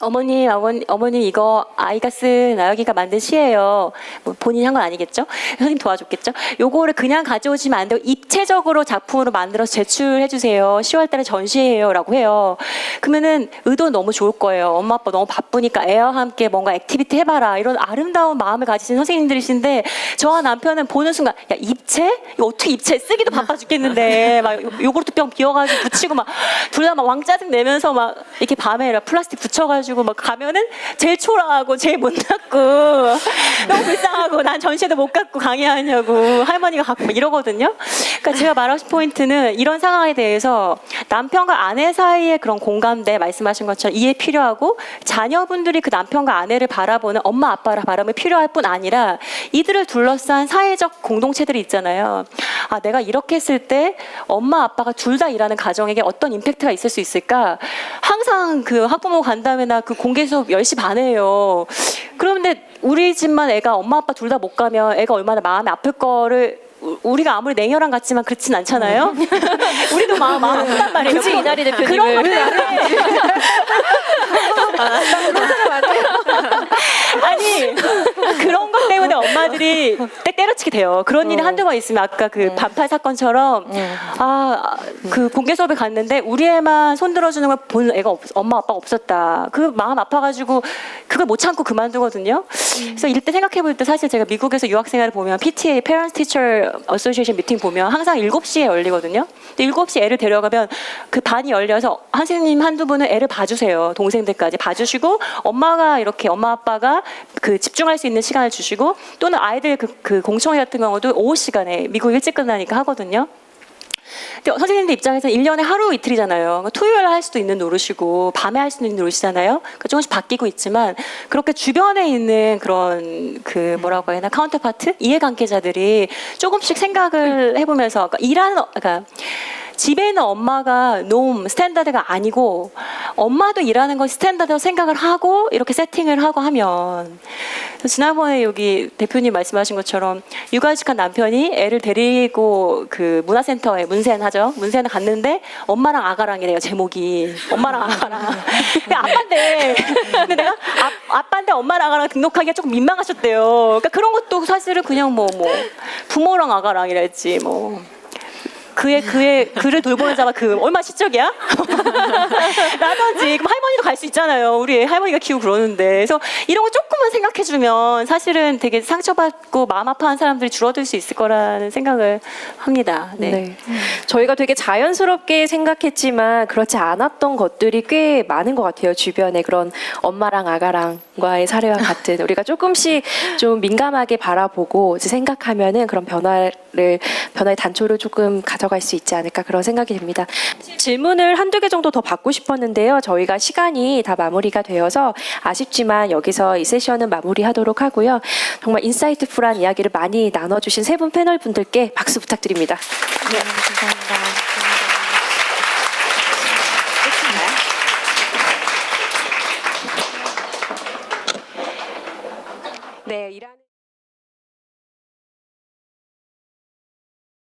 어머님 이거 아이가 쓴 나영이가 만든 시예요. 뭐 본인이 한 건 아니겠죠? 선생님 도와줬겠죠? 요거를 그냥 가져오시면 안 되고 입체적으로 작품으로 만들어서 제출해 주세요. 10월 달에 전시해요라고 해요. 그러면은 의도 너무 좋을 거예요. 엄마 아빠 너무 바쁘니까 애와 함께 뭔가 액티비티 해봐라. 이런 아름다운 마음을 가지신 선생님들이신데, 저와 남편은 보는 순간 야 입체? 이거 어떻게 입체? 쓰기도 바빠 죽겠는데 막 요구르트 병 비워가지고 붙이고 막 둘 다 막 왕짜증 내면서 막 이렇게 밤에 플라스틱 붙여가지고 막 가면은 제일 초라하고 제일 못났고 너무 불쌍하고 난 전시회도 못 갖고 강의하냐고 할머니가 갖고 막 이러거든요. 그러니까 제가 말하고 싶은 포인트는 이런 상황에 대해서 남편과 아내 사이의 그런 공감대, 말씀하신 것처럼 이해 필요하고, 자녀분들이 그 남편과 아내를 바라보는 엄마 아빠를 바라보면 필요할 뿐 아니라 이들을 둘러싼 사회적 공동체들이 있잖아요. 내가 이렇게 했을 때 엄마 아빠가 둘 다 일하는 가정에게 어떤 임팩트가 있을 수 있을까? 항상 그 학부모 간담회나 그 공개 수업 10시 반에 해요. 그런데 우리 집만 애가 엄마 아빠 둘 다 못 가면 애가 얼마나 마음이 아플 거를 우리가 아무리 냉혈한 같지만 그렇진 않잖아요. 우리도 마음 아프단 말이에요. 굳이 이나리 대표님을. 그런 것 때문에 아니 그런 것 때문에 엄마들이 때려치게 돼요. 그런 일이 한두 번 있으면 아까 그 반팔 사건처럼 그 공개 수업에 갔는데 우리 애만 손 들어주는 걸 보는 애가 엄마 아빠가 없었다. 그 마음 아파가지고 그걸 못 참고 그만두거든요. 그래서 이때 생각해볼 때 사실 제가 미국에서 유학생활을 보면 PTA Parents Teacher Association 미팅 보면 항상 7시에 열리거든요. 근데 7시에 애를 데려가면 그 반이 열려서 선생님 한두 분은 애를 봐주세요. 동생들까지 봐주시고, 엄마가 이렇게 엄마 아빠가 그 집중할 수 있는 시간을 주시고, 또는 아이들 그 공청회 같은 경우도 오후 시간에 미국 일찍 끝나니까 하거든요. 근데 선생님들 입장에서는 1년에 하루 이틀이잖아요. 토요일 할 수도 있는 노릇이고 밤에 할 수도 있는 노릇이잖아요. 그러니까 조금씩 바뀌고 있지만, 그렇게 주변에 있는 그런 그 뭐라고 해야 하나 카운터파트? 이해관계자들이 조금씩 생각을 해보면서, 그러니까 집에 있는 엄마가 스탠다드가 아니고 엄마도 일하는 건 스탠다드로 생각을 하고 이렇게 세팅을 하고 하면, 지난번에 여기 대표님 말씀하신 것처럼 육아휴직한 남편이 애를 데리고 그 문화센터에 문센을 갔는데 엄마랑 아가랑이래요. 제목이 엄마랑 아가랑. 아빠인데 근데 내가 아빠인데 엄마랑 아가랑 등록하기가 조금 민망하셨대요. 그러니까 그런 것도 사실은 그냥 뭐 부모랑 아가랑이랄지 뭐 그의 그를 돌보는 자가 얼마 시적이야? 라든지. 그럼 할머니도 갈 수 있잖아요. 우리 할머니가 키우고 그러는데. 그래서 이런 거 조금만 생각해주면 사실은 되게 상처받고 마음 아파하는 사람들이 줄어들 수 있을 거라는 생각을 합니다. 네. 네. 저희가 되게 자연스럽게 생각했지만 그렇지 않았던 것들이 꽤 많은 것 같아요. 주변에 그런 엄마랑 아가랑과의 사례와 같은, 우리가 조금씩 좀 민감하게 바라보고 이제 생각하면은 그런 변화의 단초를 조금 가져갈 수 있지 않을까, 그런 생각이 듭니다. 질문을 한두 개 정도 더 받고 싶었는데요. 저희가 시간이 다 마무리가 되어서 아쉽지만 여기서 이 세션은 마무리하도록 하고요. 정말 인사이트풀한 이야기를 많이 나눠주신 세 분 패널 분들께 박수 부탁드립니다. 네, 감사합니다.